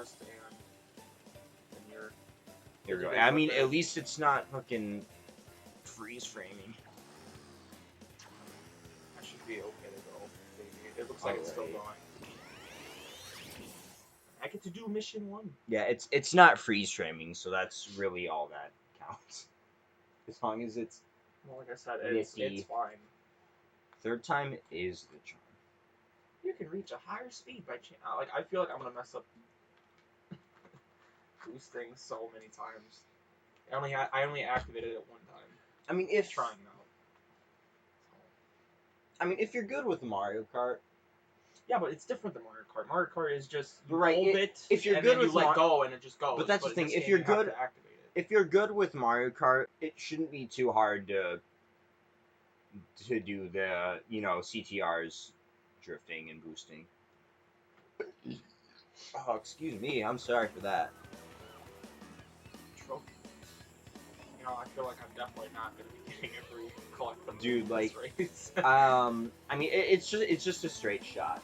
paused and you're. Here we go. I mean, at least it's not fucking freeze framing. That should be okay to go. It looks like it's still going. I get to do mission 1. Yeah, it's not freeze framing, so that's really all that counts. As long as it's. Well, like I said, it's fine. Third time is the charm. You can reach a higher speed by chance. Like I feel like I'm gonna mess up boosting so many times. I only activated it 1 time. I mean, trying out. I mean, if you're good with Mario Kart. Yeah, but it's different than Mario Kart. Mario Kart is just you right. hold it, if you're and good then you with let go, and it just goes. But that's the thing. If you're good, if you're good with Mario Kart, it shouldn't be too hard to do the CTRs, drifting and boosting. Oh, excuse me. I'm sorry for that. Trophy. I feel like I'm definitely not going to be getting every collect them. Dude, like, race. I mean, it's just a straight shot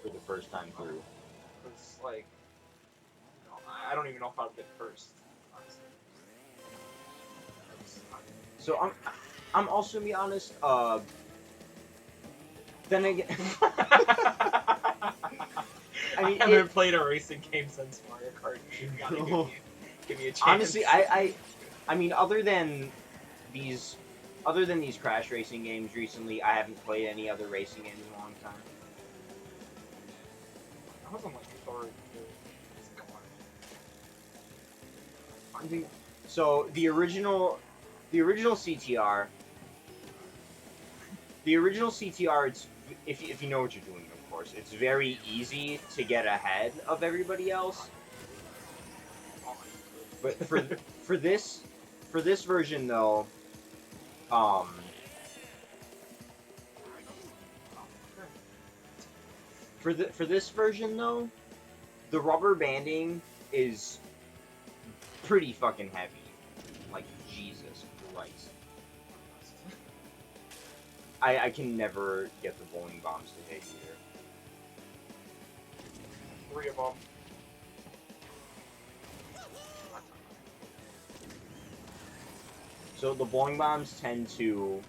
for the first time through. It's like, I don't even know if I'll get first. Honestly. So I'm also gonna be honest. Then again, I haven't played a racing game since Mario Kart. You gotta give me a chance. Honestly, I mean, other than these crash racing games recently, I haven't played any other racing games in a long time. I was on like Thor. I think so. The original CTR. The original CTR. It's if you know what you're doing, of course. It's very easy to get ahead of everybody else. But for this version though, for this version though, the rubber banding is pretty fucking heavy. Like Jesus Christ. I can never get the bowling bombs to hit either. 3 of them. So the bowling bombs tend to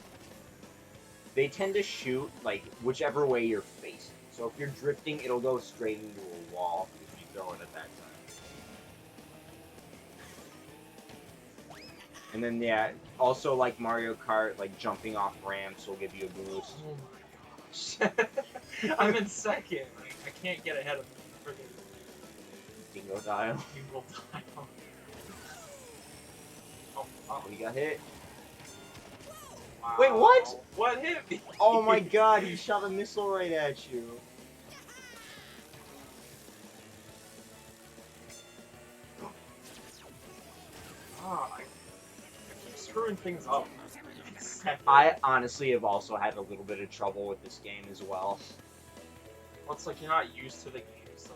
shoot like whichever way you're facing. So if you're drifting, it'll go straight into a wall if you throw it at that time. And then yeah, also like Mario Kart, like jumping off ramps will give you a boost. Oh my gosh. I'm in second. I can't get ahead of the friggin' Dingo dial. Dingo dial. Oh, he got hit. Wow. Wait, what? What hit me? Oh my god, he shot a missile right at you. I keep screwing things up. I honestly have also had a little bit of trouble with this game as well. Well, it's like you're not used to the game, so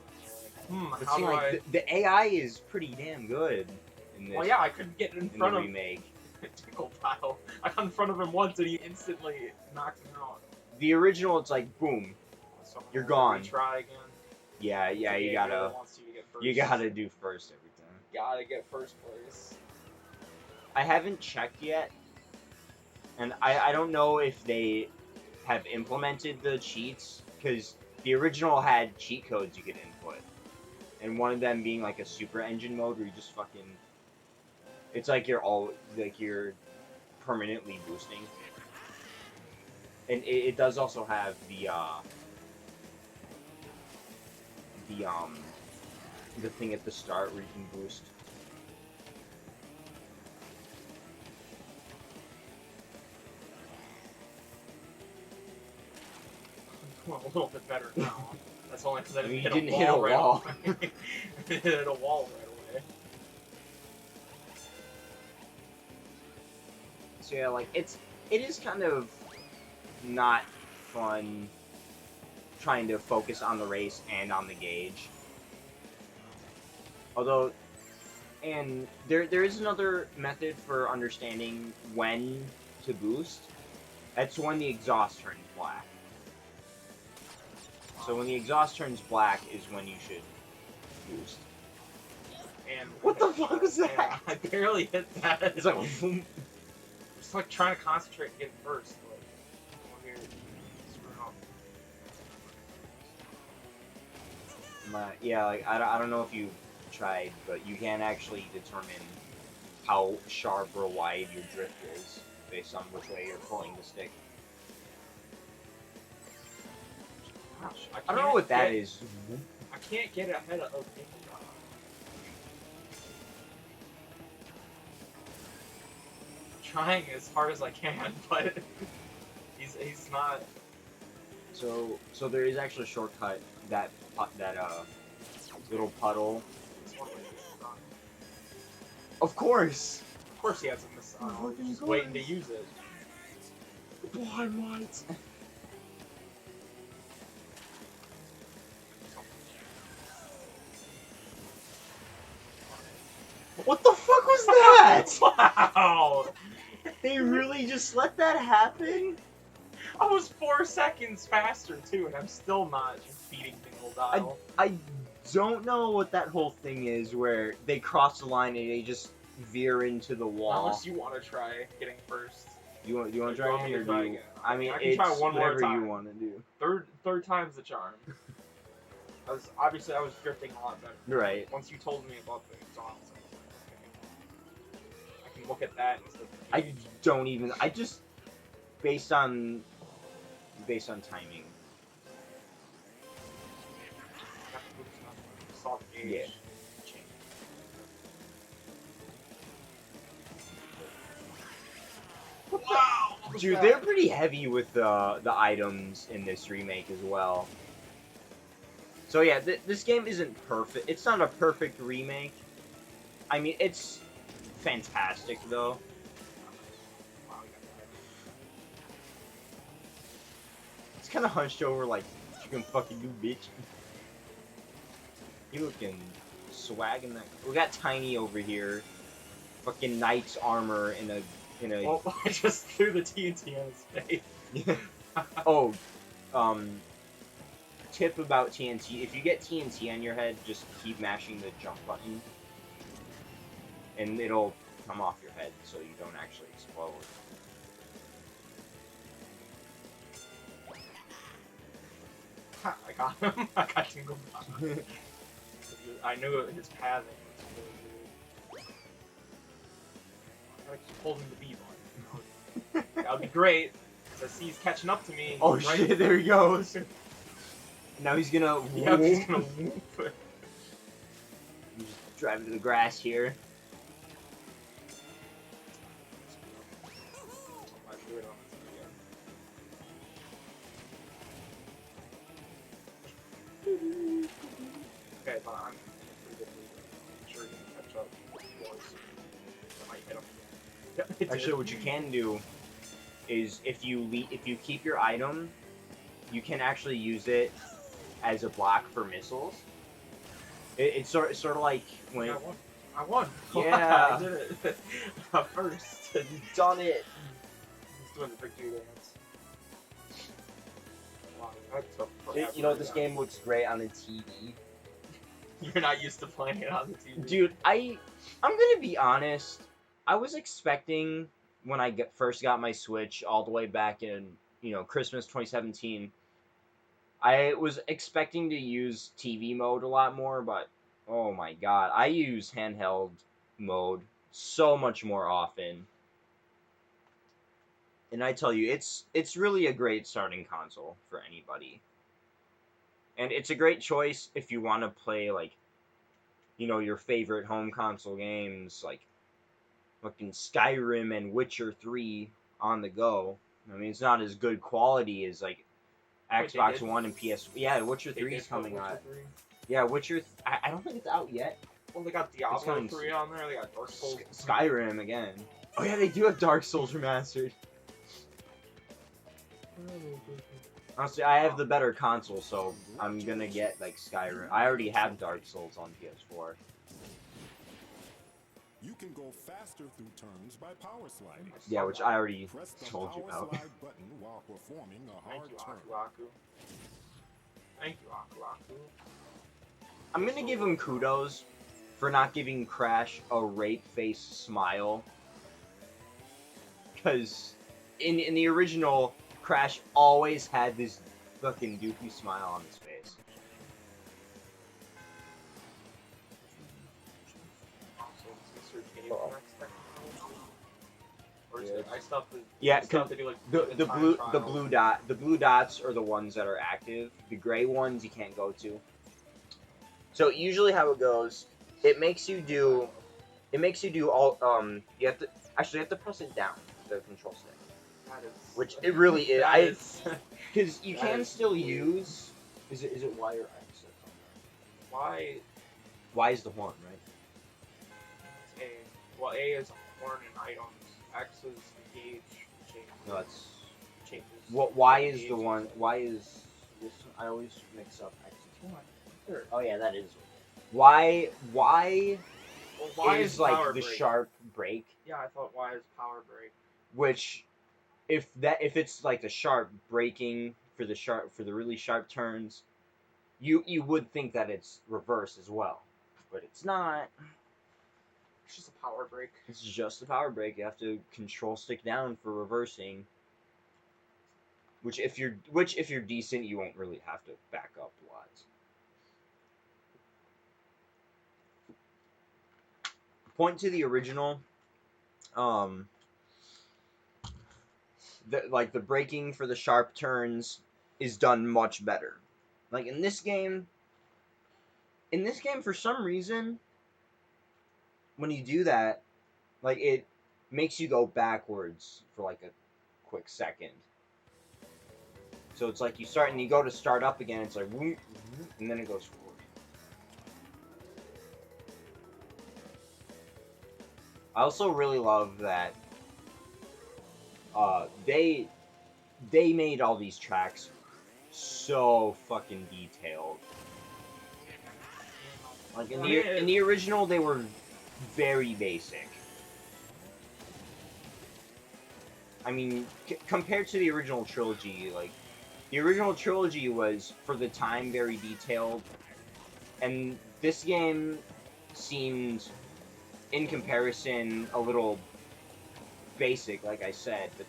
But how see, do like, the AI is pretty damn good in this. Well, yeah, I couldn't get in front the of remake. Tickle Pile. I got in front of him once and he instantly knocked me out. The original, it's like boom, So you're gone. Try again. Yeah, So you gotta do first every time. Gotta get first place. I haven't checked yet, and I don't know if they have implemented the cheats, because the original had cheat codes you could input, and one of them being like a super engine mode where you just fucking, it's like you're permanently boosting, and it does also have the thing at the start where you can boost. Well, a little bit better now. That's only because I didn't hit didn't a hit a wall right wall. away. I hit a wall right away. So yeah, like it is kind of not fun trying to focus on the race and on the gauge. Although, and there is another method for understanding when to boost. That's when the exhaust turns black. So when the exhaust turns black is when you should boost. And What the fuck was that? Yeah, I barely hit that. It's like, boom. Just like trying to concentrate and get first. Like, over here, screwing up. Yeah, like I don't know if you tried, but you can actually determine how sharp or wide your drift is based on which way you're pulling the stick. Gosh, I don't know what that is. I can't get ahead of Nico. Trying as hard as I can, but he's not. So there is actually a shortcut that little puddle. Of course. Of course he has a missile. He's just waiting to use it. Blind lights. What the fuck was that? Wow! They really just let that happen? I was 4 seconds faster too, and I'm still not just beating Dingle Dial. I don't know what that whole thing is where they cross the line and they just veer into the wall. Unless you want to try getting first. Do you want to try again, or do you? Again? I mean, I can it's try one more whatever time. you want to do. Third time's the charm. I was drifting a lot better. Right. Once you told me about the exhaust, I was like, okay, I can look at that instead of. I don't even. I just based on timing. Soft gauge. Yeah. Wow! Dude, they're pretty heavy with the items in this remake as well. So yeah, this game isn't perfect. It's not a perfect remake. I mean, it's fantastic though. It's kind of hunched over like you can fucking do, bitch. You looking swagging that. We got Tiny over here, fucking knight's armor in a. Well, I just threw the TNT on his face. Oh, tip about TNT: if you get TNT on your head, just keep mashing the jump button, and it'll come off your head, so you don't actually explode. I got him. I got Tingle. I knew his pathing was really good. I keep holding the B button. That would be great, because I see he's catching up to me. Oh right. shit! There he goes. Now he's gonna. Yeah, he's gonna whoop. He's just driving to the grass here. Okay, but I'm pretty good. I'm sure he can catch up. I might hit him. Yep, it Actually, did. what you can do is if you keep your item, you can actually use it as a block for missiles. It's sort of like when I won. Yeah. I did it. First. you've done it. He's doing the victory dance. Wow, that took You know, forever. this game looks great on the TV. You're not used to playing it on the TV. Dude, I'm gonna be honest. I was expecting when I first got my Switch all the way back in, Christmas 2017. I was expecting to use TV mode a lot more, but oh my god, I use handheld mode so much more often. And I tell you, it's really a great starting console for anybody. And it's a great choice if you want to play, like, your favorite home console games, like fucking Skyrim and Witcher 3 on the go. I mean, it's not as good quality as, like, Xbox One and PS. Yeah, Witcher 3 is coming out. Yeah, Witcher. I don't think it's out yet. Well, they got Diablo 3 on there. They got Dark Souls. Skyrim again. Oh yeah, they do have Dark Souls remastered. Honestly, I have the better console, so I'm gonna get like Skyrim. I already have Dark Souls on PS4. You can go faster through turns by power sliding. Yeah, which I already Press the told you power about. slide button while performing a Thank hard you, turn. Aku Aku. Thank you, Aku Aku. I'm gonna give him kudos for not giving Crash a rape-faced smile. Because in the original, Crash always had this fucking goofy smile on his face. So is this your next technology? Or is it, I stuff the Yeah, stuff to do like the time blue trials. the blue dots are the ones that are active. The gray ones you can't go to. So usually how it goes, it makes you do all you have to press it down, the control stick. That is, Which it really is. that is Because you that can is still weird. use. Is it Y or X? why Y is the horn, right? it's A. Well, A is horn and items. X is the gauge change. No, that's. Changes. What Y the is the gauge. one? Y is this. I always mix up X. Oh yeah, that is. Y Well, Y is is like power the break. sharp break, Yeah, I thought Y is power break. which if it's like the sharp braking for the really sharp turns, you would think that it's reverse as well, but it's not. It's just a power break. It's just the power brake. You have to control stick down for reversing. Which if you're decent, you won't really have to back up a lot. Point to the original. The braking for the sharp turns is done much better. Like in this game, for some reason, when you do that, like it makes you go backwards for like a quick second. So it's like you start and you go to start up again. It's like whoop, and then it goes forward. I also really love that they made all these tracks so fucking detailed. Like in the original, they were very basic. I mean, compared to the original trilogy, like the original trilogy was for the time very detailed, and this game seemed, in comparison, a little basic, like I said. But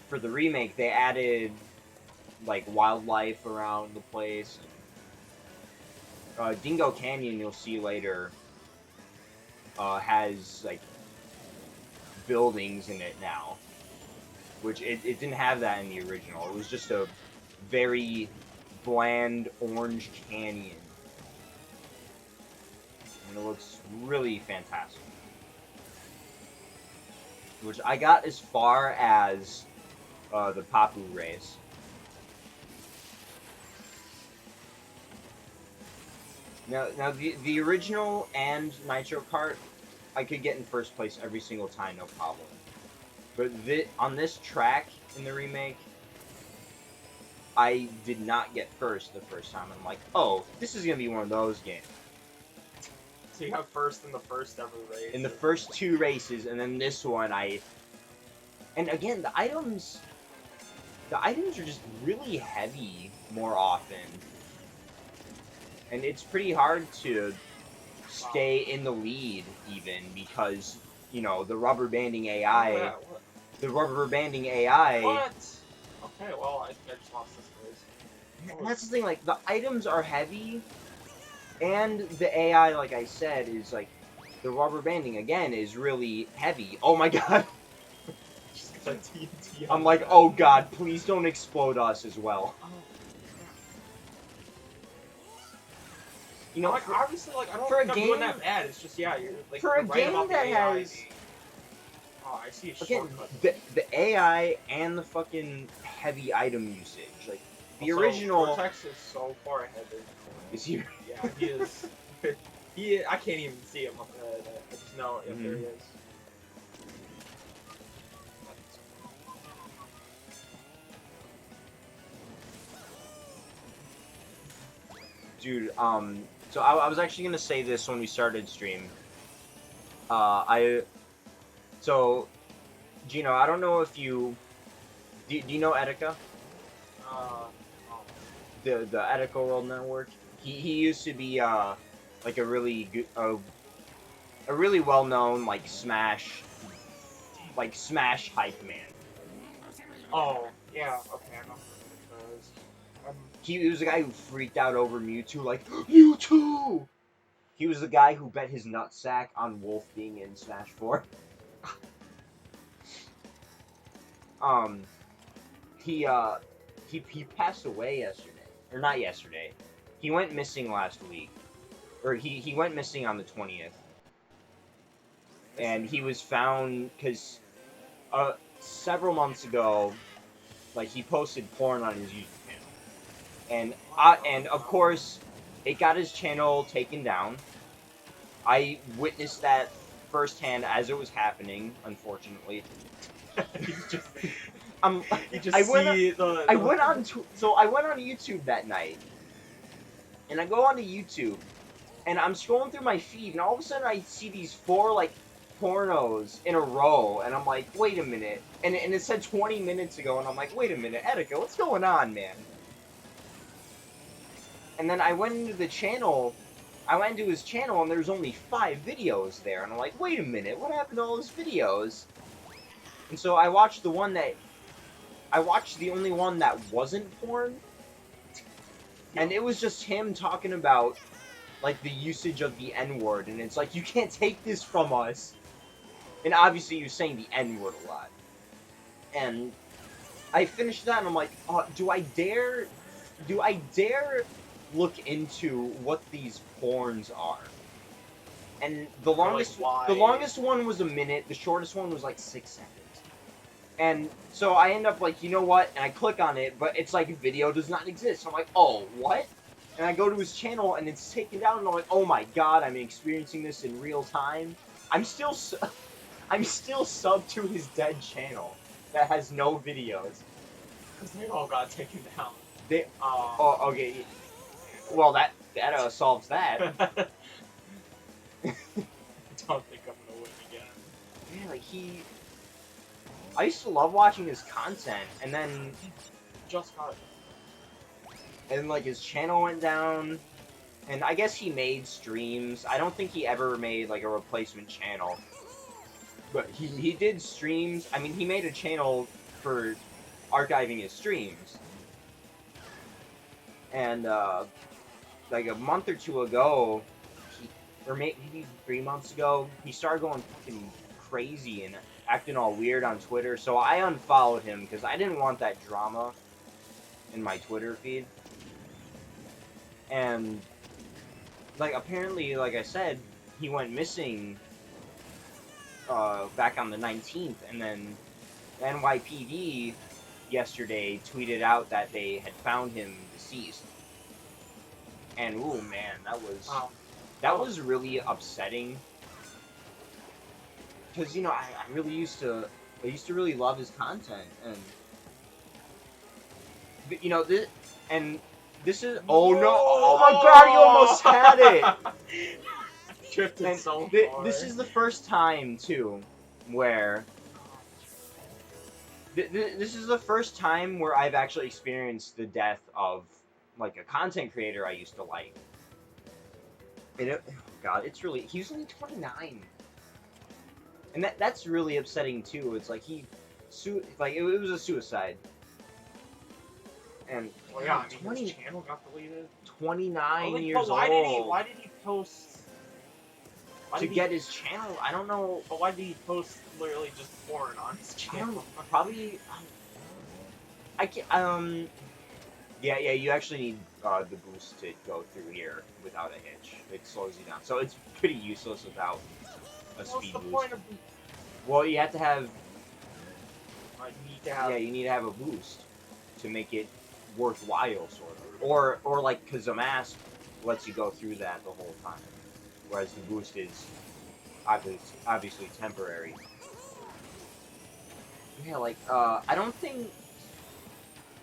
for the remake, they added like wildlife around the place. Dingo Canyon, you'll see later, has like buildings in it now, which it didn't have that in the original. It was just a very bland orange canyon, and it looks really fantastic. Which I got as far as the Papu race. Now the original and Nitro Kart, I could get in first place every single time, no problem. But on this track in the remake, I did not get first the first time. I'm like, oh, this is gonna be one of those games. So you got first in the first ever race. In the first two races, and then this one, and again, the items are just really heavy more often. And it's pretty hard to stay in the lead, even, because, you know, the rubber banding AI... Oh, yeah, what? The rubber banding AI... What? Okay, well, I just lost this race. And that's the thing, like, the items are heavy, and the AI, like I said, is, like, the rubber banding, again, is really heavy. Oh my god! I'm like, oh god, please don't explode us as well. You know, like, obviously, like, I don't for a think I'm doing that bad. It's just, yeah, you're, like, for a right game about the that AI has... being... Oh, I see a Again, shortcut. the AI and the fucking heavy item usage, like, the Also, original... Cortex is so far ahead of... Is he? Yeah, he is. I can't even see him up ahead. I just know, yeah, there he is. Dude, so I was actually gonna say this when we started stream. So, Gino, I don't know if you... Do you know Etika? Oh. The Etika World Network? He used to be, like a really good, a really well-known like Smash hype man. Oh, yeah, okay, I know who it is. He was the guy who freaked out over Mewtwo, like Mewtwo. He was the guy who bet his nutsack on Wolf being in Smash 4. He passed away yesterday, or not yesterday. He went missing last week, or he went missing on the 20th, and he was found because several months ago, like he posted porn on his YouTube channel, and of course, it got his channel taken down. I witnessed that firsthand as it was happening, unfortunately. You just I went on YouTube that night, and I go onto YouTube, and I'm scrolling through my feed, and all of a sudden I see these 4 like pornos in a row, and I'm like, wait a minute, and it said 20 minutes ago, and I'm like, wait a minute, Etika, what's going on, man? And then I went into the channel. I went into his channel, and there's only 5 videos there, and I'm like, wait a minute, what happened to all those videos? And so I watched the only one that wasn't porn, and it was just him talking about, like, the usage of the N-word, and it's like, you can't take this from us. And obviously you're saying the N-word a lot. And I finished that, and I'm like, do I dare look into what these porns are? And the longest one was a minute, the shortest one was like 6 seconds. And so I end up like, you know what? And I click on it, but it's like video does not exist. So I'm like, oh, what? And I go to his channel, and it's taken down, and I'm like, oh my god, I'm experiencing this in real time. I'm still subbed to his dead channel that has no videos. Because they all got taken down. Oh, okay. Well, that solves that. I don't think I'm gonna win again. Yeah, like I used to love watching his content, and then Just got it. and like his channel went down, and I guess he made streams. I don't think he ever made like a replacement channel, but he did streams. I mean, he made a channel for archiving his streams, and like a month or 2 ago, or maybe 3 months ago, he started going fucking crazy and acting all weird on Twitter, so I unfollowed him because I didn't want that drama in my Twitter feed. And like apparently, like I said, he went missing back on the 19th, and then NYPD yesterday tweeted out that they had found him deceased. And ooh man, that was really upsetting. Because, you know, I really used to really love his content, and you know, this is, oh no, oh my god, he almost had it. Drifted so far. This is the first time too where this is the first time where I've actually experienced the death of like a content creator I used to like. And oh god, it's really, he's only 29. And that's really upsetting too. It's like it was a suicide. And well, yeah, I mean, his channel got deleted. 29 years old. Why did he post? Get his channel? I don't know. But why did he post literally just porn on his channel? Probably. I can't. Yeah. You actually need the boost to go through here without a hitch. It slows you down, so it's pretty useless without a speed boost. Point of... Well, you have to have. Yeah, you need to have a boost to make it worthwhile, sort of. Or like, because the mask lets you go through that the whole time, whereas the boost is obviously temporary. Yeah, like I don't think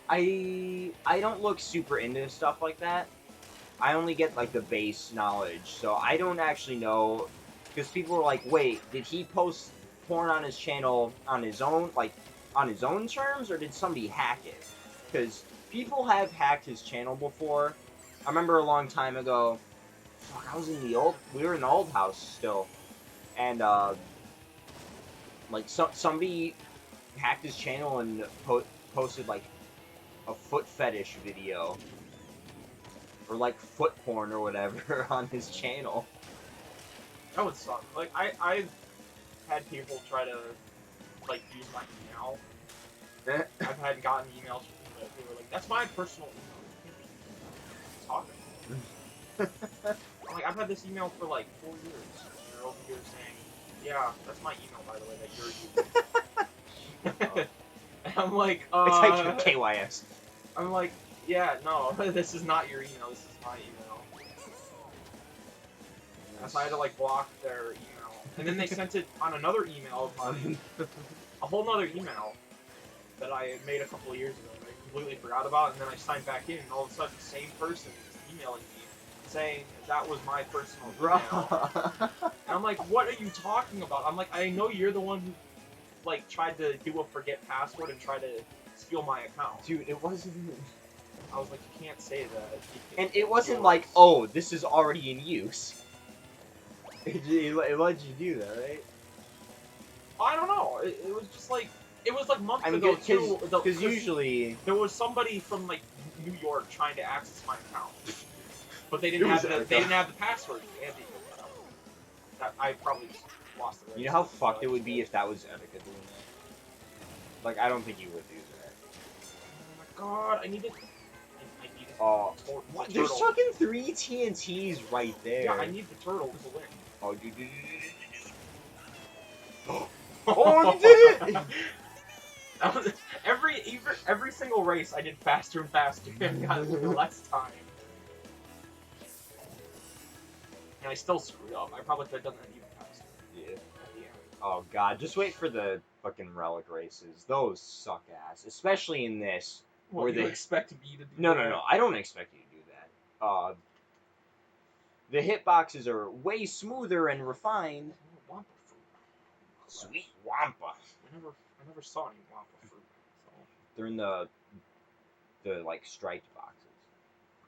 I don't look super into stuff like that. I only get like the base knowledge, so I don't actually know, because people are like, wait, did he post porn on his channel on his own, like on his own terms, or did somebody hack it? Because people have hacked his channel before. I remember a long time ago, fuck, I was in the old. We were in the old house still, and like somebody hacked his channel and posted like a foot fetish video or like foot porn or whatever on his channel. That would suck. Like, I've had people try to, like, use my email. I've gotten emails from people who were like, that's my personal email. I'm like, I've had this email for, like, 4 years. You're over here saying, yeah, that's my email, by the way, that you're using. And I'm like, It's like KYS. I'm like, yeah, no, this is not your email, this is my email. And so I had to, like, block their email. And then they sent it on another email of mine, a whole nother email that I had made a couple of years ago that I completely forgot about, and then I signed back in, and all of a sudden the same person is emailing me saying that was my personal email. And I'm like, what are you talking about? I'm like, I know you're the one who, like, tried to do a forget password and try to steal my account. Dude, it wasn't. I was like, you can't say that. And it wasn't like, oh, this is already in use. It let you do that, right? I don't know. It was just like, it was like months I mean, ago too. because usually there was somebody from like New York trying to access my account, but they didn't have the password. They had the, I probably just lost the race. You know how fucked it would be if that was Etika doing that? Like, I don't think you would do that. Oh my god, I needed. Oh, what? There's fucking 3 TNTs right there. Yeah, I need the turtle to win. Oh, dude. Oh, you did it! That was, every single race I did faster and faster and got less time. And I still screwed up. I probably could have done that even faster. Yeah. Oh god, just wait for the fucking relic races. Those suck ass, especially in this. What, you expect me to do No, that? no, I don't expect you to do that. The hitboxes are way smoother and refined. Wampa fruit. Sweet Wampa. I never saw any Wampa fruit. So. They're in the like striped boxes.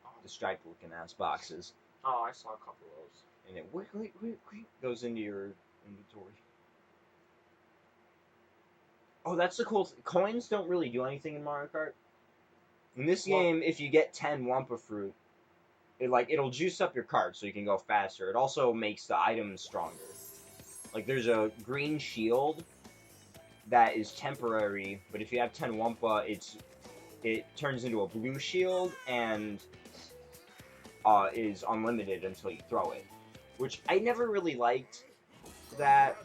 Oh. The striped looking ass boxes. Oh, I saw a couple of those. And it goes into your inventory. Oh, that's the cool thing. Coins don't really do anything in Mario Kart. In this game, if you get 10 Wampa fruit, it'll juice up your cart so you can go faster. It also makes the items stronger. Like, there's a green shield that is temporary, but if you have 10 Wampa, it turns into a blue shield and is unlimited until you throw it. Which I never really liked that.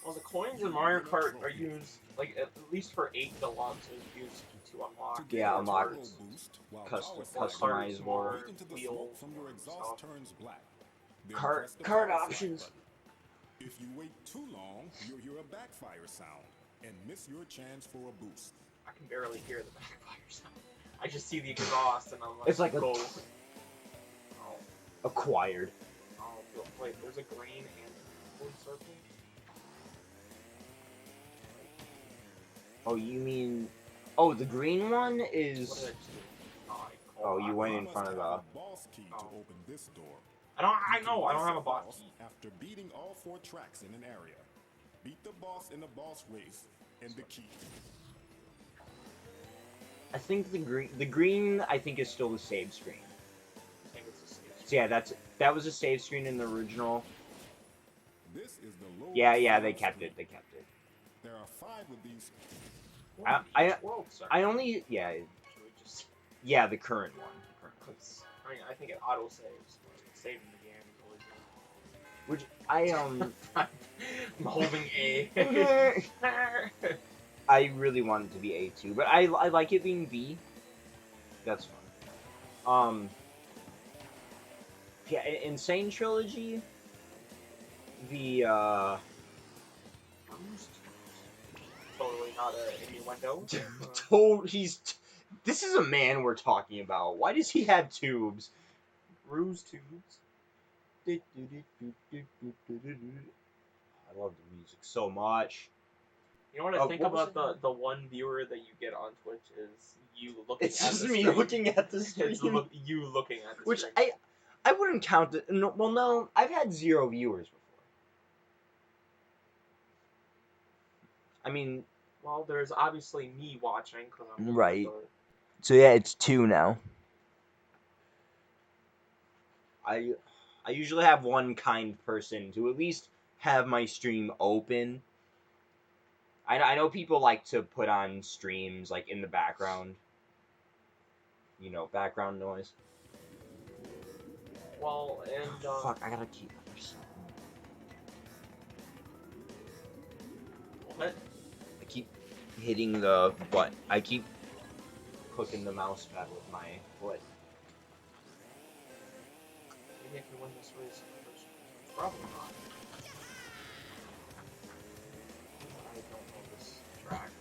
Well, the coins in Mario Kart are used, like, at least for 8 Deluxe, is used to unlock. Yeah, unlock customizable wheels from your and exhaust stuff. turns black. Then Cart press the power options. button. If you wait too long, you'll hear a backfire sound and miss your chance for a boost. I can barely hear the backfire sound. I just see the exhaust and I'm like, It's like go. a acquired. Oh, wait, there's a green and a blue circle? Oh, you mean... Oh, the green one What is... did I just do? Oh, you went in You front of must have the... a boss key to open this door. I know, I don't have a boss boss key. After beating all 4 tracks in an area. Beat the boss in the boss race and the key. I think the green, I think, is still the save screen. I think it's a save. So yeah, that was a save screen in the original. This is the lower Yeah, they side kept screen. it, they kept it. There are 5 of these. I only, yeah, Should we just... yeah, the current one. I mean, I think it auto saves. Saving the game is always good. Which, I I'm holding A. I really want it to be A2, but I like it being B. That's fun. Yeah, Insane Trilogy, the, Totally not an innuendo. This is a man we're talking about. Why does he have tubes? Ruse tubes. I love the music so much. You know what I think about the one viewer that you get on Twitch is you looking It's at just the me stream. looking at the It's stream. you looking at the Which stream. I wouldn't count it. No, well, no, I've had 0 viewers before. I mean, Well, there's obviously me watching because I'm looking Right. at the- so yeah, it's 2 now. I usually have one kind person to at least have my stream open. I know people like to put on streams like in the background. You know, background noise. Well, and Fuck, I gotta keep. what? I keep hitting the butt. I keep clicking the mouse pad with my foot. Maybe I can win this race in the first race. Probably not. I don't know this track. I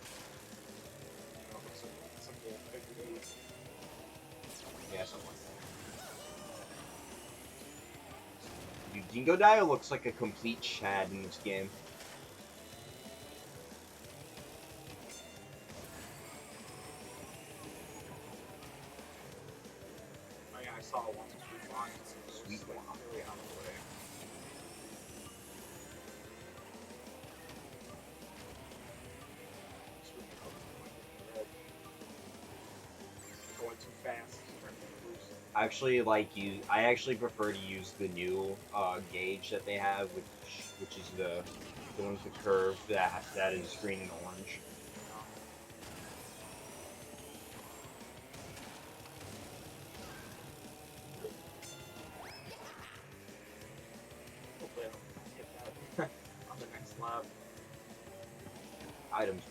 don't know, some big league. Yeah, something like that. Dude, Dingo Dio looks like a complete Chad in this game. Oh yeah, I saw one sweet line. Sweet line. line. Really out of the way. Sweet line. Going too fast. I actually prefer to use the new gauge that they have, which is the one with the curve that is green and orange. Hopefully I don't hit that on the next lap. Items.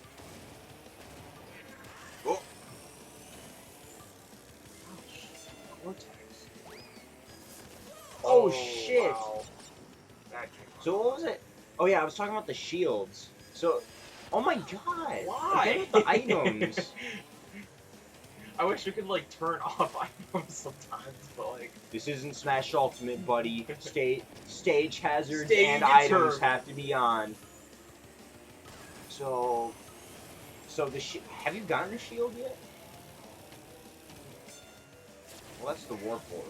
Oh, Cortex. oh shit! Wow. That came out. So what was it? Oh yeah, I was talking about the shields. So, oh my god! Why? Again with the items. I wish we could like turn off items sometimes, but like This isn't Smash Ultimate, buddy. Stage hazards Stay and items determined. have to be on. So have you gotten a shield yet? Well, that's the warp orb.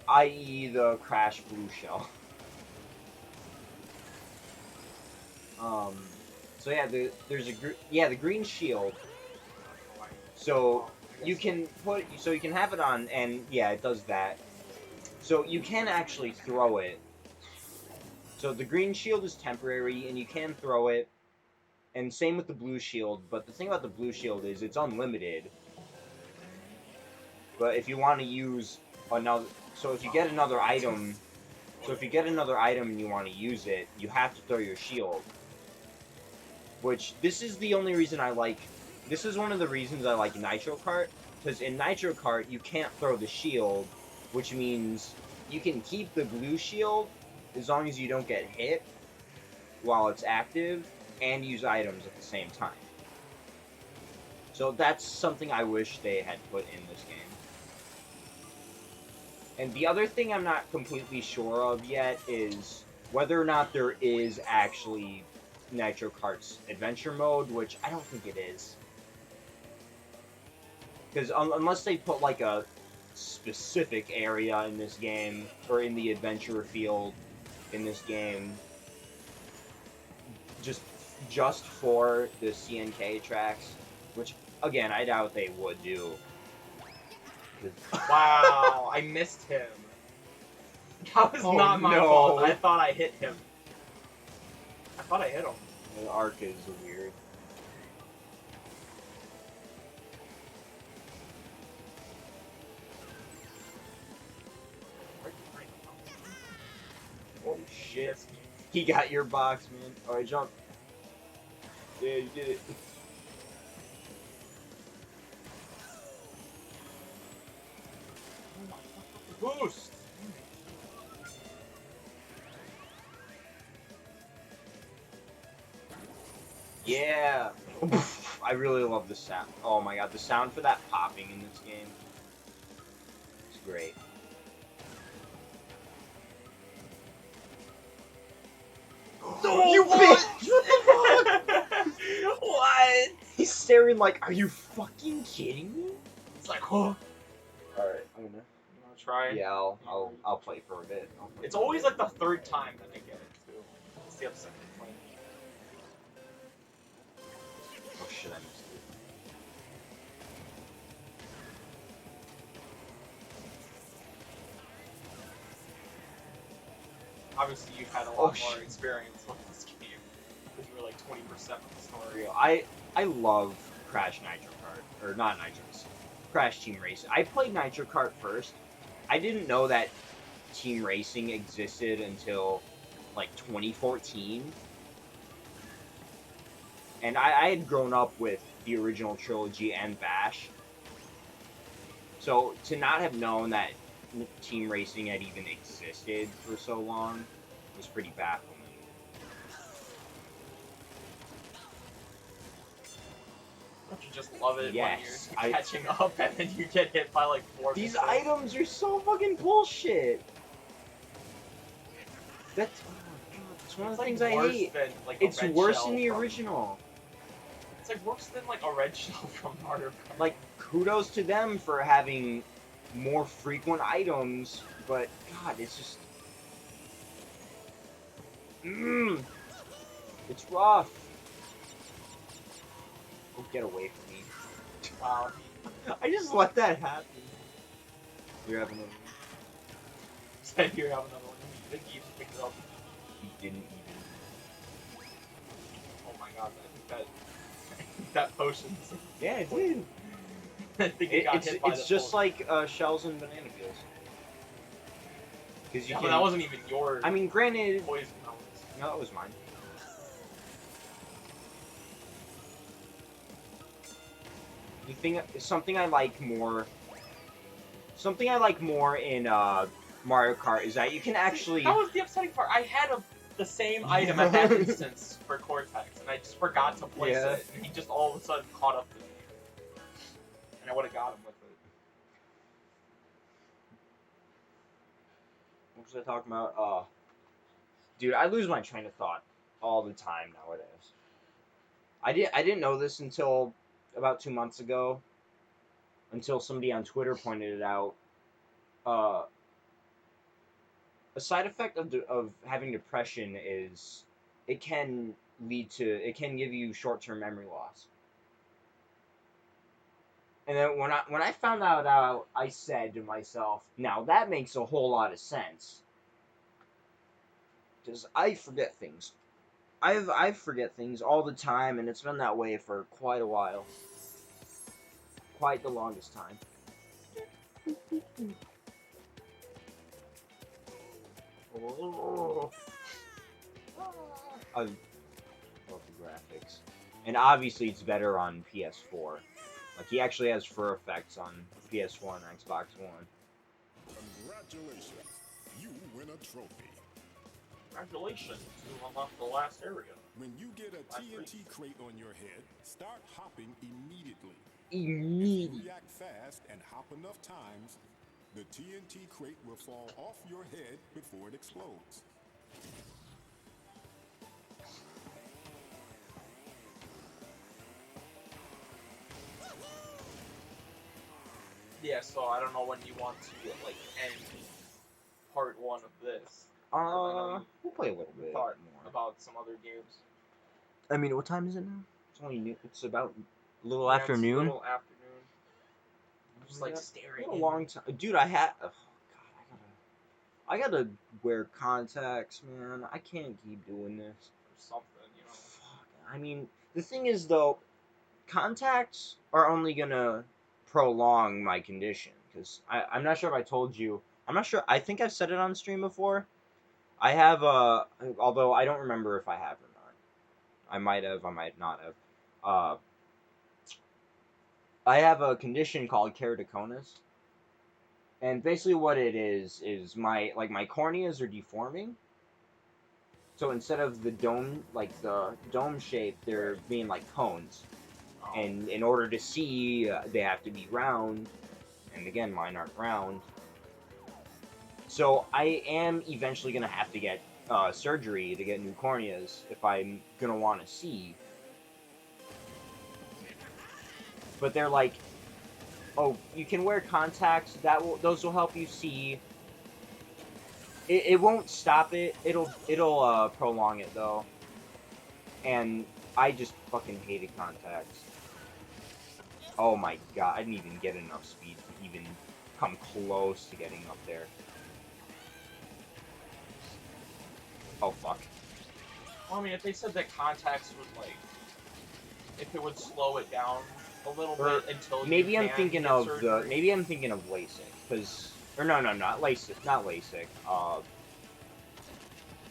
I.e. the Crash Blue Shell. So yeah, there's the green shield. So you can have it on, and yeah, it does that. So you can actually throw it. So the green shield is temporary, and you can throw it. And same with the blue shield, but the thing about the blue shield is it's unlimited. But if you want to use another, so if you get another item and you want to use it, you have to throw your shield. Which, this is the only reason this is one of the reasons I like Nitro Kart, because in Nitro Kart, you can't throw the shield, which means you can keep the blue shield as long as you don't get hit while it's active, and use items at the same time. So that's something I wish they had put in this game. And the other thing I'm not completely sure of yet is whether or not there is actually Nitro Kart's adventure mode, which I don't think it is. Because unless they put like a specific area in this game, or in the adventure field in this game, just for the CNK tracks, which again I doubt they would do. wow, I missed him. That was not my fault. I thought I hit him. I thought I hit him. The arc is weird. Oh shit. He got your box, man. Alright, jump. Yeah, you did it. Boost! Yeah! I really love the sound. Oh my god, the sound for that popping in this game. It's great. No, You what? bitch! What? He's staring like, are you fucking kidding me? It's like, oh. Alright. try? Yeah, I'll play for a bit. It's always like the third time that I get it too. It's the upsetting thing. Oh shit, I missed it. Obviously, you've had a Oh, lot more shit. experience with this game because you were like 20% of the story. I love Crash Nitro Kart, or not Nitro, Crash Team Racing. I played Nitro Kart first. I didn't know that Team Racing existed until like 2014, and I had grown up with the original trilogy and Bash, so to not have known that Team Racing had even existed for so long was pretty baffling. Don't you just love it Yes, when you're catching up and then you get hit by like 4 These missiles? items are so fucking bullshit. That's oh my god. It's one of It's the like things I worse hate. than like It's a red worse shell than the from- original. It's like worse than like a red shell from Mario Kart. Like, kudos to them for having more frequent items, but god, it's just it's rough. Oh, get away from me. Wow. I just let that happen. You're having a Said you have another one. I think you just picked it up. you didn't even. Oh my god, I think that potion's. Yeah, it did. I think it got It's hit by it's the just potion. like shells and banana peels. Because you Yeah, can. but that wasn't even your I mean, granted, poison. That was. no, it was mine. The thing, something I like more in Mario Kart is that you can actually. That was the upsetting part. I had the same item at that instance for Cortex, and I just forgot to place Yeah. it, and he just all of a sudden caught up to me. And I would have got him with it. What was I talking about? Dude, I lose my train of thought all the time nowadays. I didn't know this until about 2 months ago, until somebody on Twitter pointed it out. A side effect of having depression is it can give you short-term memory loss. And then when I found that out, I said to myself, now that makes a whole lot of sense. Because I forget things. I forget things all the time, and it's been that way for quite a while. Quite the longest time. Oh. I love the graphics. And obviously it's better on PS4. Like, he actually has fur effects on PS1 and Xbox One. Congratulations, you win a trophy. Congratulations, you unlocked the last area. When you get a TNT crate on your head, start hopping immediately. Immediately. React fast and hop enough times, the TNT crate will fall off your head before it explodes. Yeah, so I don't know when you want to like end part 1 of this. We'll play a little bit Thought more. about some other games. I mean, what time is it now? It's only noon. It's about a little Yeah, it's afternoon. a little afternoon. I'm just like Yeah, staring. a long time, dude. Oh god, I gotta wear contacts, man. I can't keep doing this. Or something, you know. Fuck. I mean, the thing is though, contacts are only gonna prolong my condition. Because I'm not sure if I told you. I'm not sure. I think I've said it on stream before. I have although I don't remember if I have or not. I might have. I might not have. I have a condition called keratoconus, and basically what it is my corneas are deforming. So instead of the dome shape, they're being like cones. Oh. And in order to see, they have to be round. And again, mine aren't round. So I am eventually gonna have to get surgery to get new corneas if I'm gonna want to see. But they're like oh, you can wear contacts. Those will help you see. It won't stop it. It'll prolong it though. And I just fucking hated contacts. Oh my god, I didn't even get enough speed to even come close to getting up there. Oh fuck. Well, I mean, if they said that contacts would like, if it would slow it down a little Or bit until maybe you I'm can thinking get of surgery. maybe I'm thinking of LASIK, because no, not LASIK, not LASIK.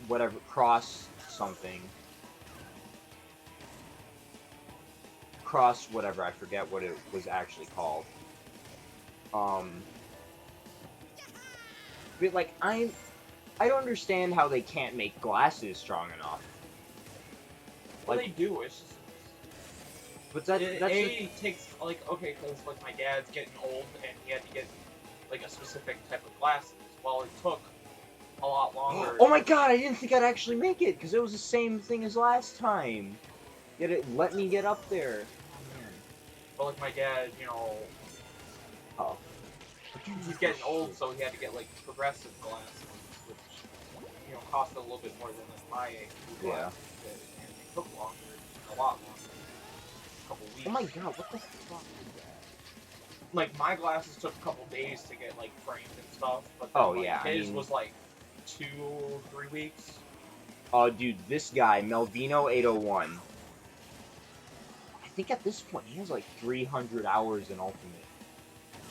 Whatever, cross something. Cross whatever, I forget what it was actually called. But like I don't understand how they can't make glasses strong enough. Well, Like, they do. It's just but that's it takes like okay, because like my dad's getting old and he had to get like a specific type of glasses. Well, it took a lot longer. Oh my god, I didn't think I'd actually make it, because it was the same thing as last time. Yet it let me get up there. Oh man. But like my dad, you know, Oh. he's getting old, so he had to get like progressive glasses, which you know cost a little bit more than like my Yeah. glasses did, and it took longer, a lot longer, a couple weeks. Oh my god, what the fuck is that? Like my glasses took a couple days to get like framed and stuff, but Oh, then, like, yeah, I his mean- was like 2-3 weeks. Oh, dude, this guy, Melvino801. I think at this point he has like 300 hours in Ultimate.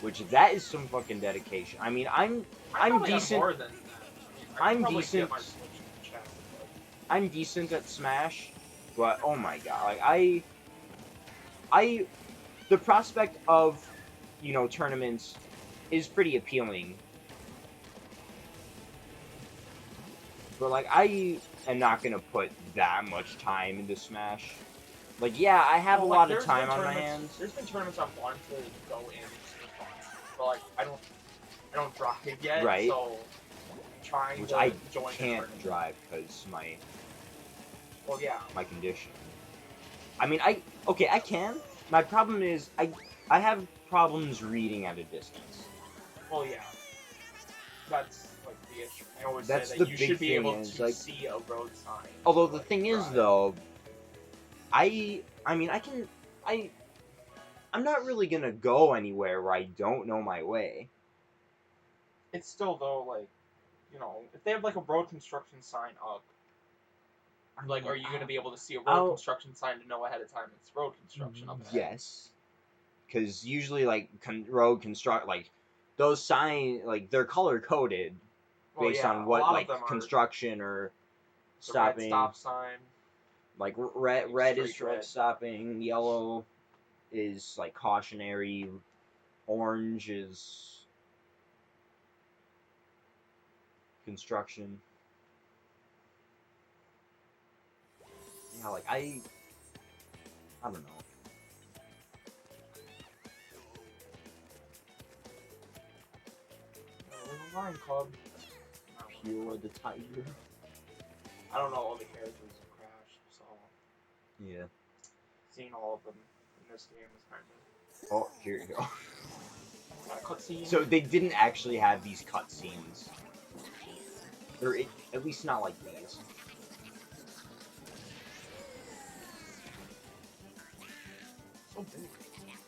Which, that is some fucking dedication. I mean, I'm probably have decent. more than that. I I'm could probably decent. Get my Switch in the chat, but... I'm decent at Smash, but oh my god, like the prospect of, you know, tournaments is pretty appealing. But like I am not gonna put that much time into Smash. Like, yeah, I have Well, a like, lot of there's time been on my tournaments- hands. There's been tournaments I've wanted to go in and super fun, but like I don't drive yet, Right. so I'm trying Which to I join the can't tournament. drive because Well, yeah. my condition. I mean, I can. My problem is I have problems reading at a distance. Well, yeah. That's like the issue. I always That's say the that you big should be thing able is, to like- see a road sign. Although to, the like, thing is drive. though, I mean I'm not really gonna go anywhere where I don't know my way. It's still though like, you know, if they have like a road construction sign up, like, are you going to be able to see a road I'll- construction sign to know ahead of time it's road construction up ahead? Yes, because usually like road construct, like those sign, like they're color coded Well, based yeah, on a what lot like of them are construction or the red stopping. stop sign. Like red is straight for like red. stopping, yellow is like cautionary, orange is construction. Yeah, like I don't know. Line Club. Pure the tiger. I don't know all the characters in Crash, so Yeah. seeing all of them in this game is kind of Oh, here you go. a cutscene. So they didn't actually have these cutscenes. Or at least not like these. So big.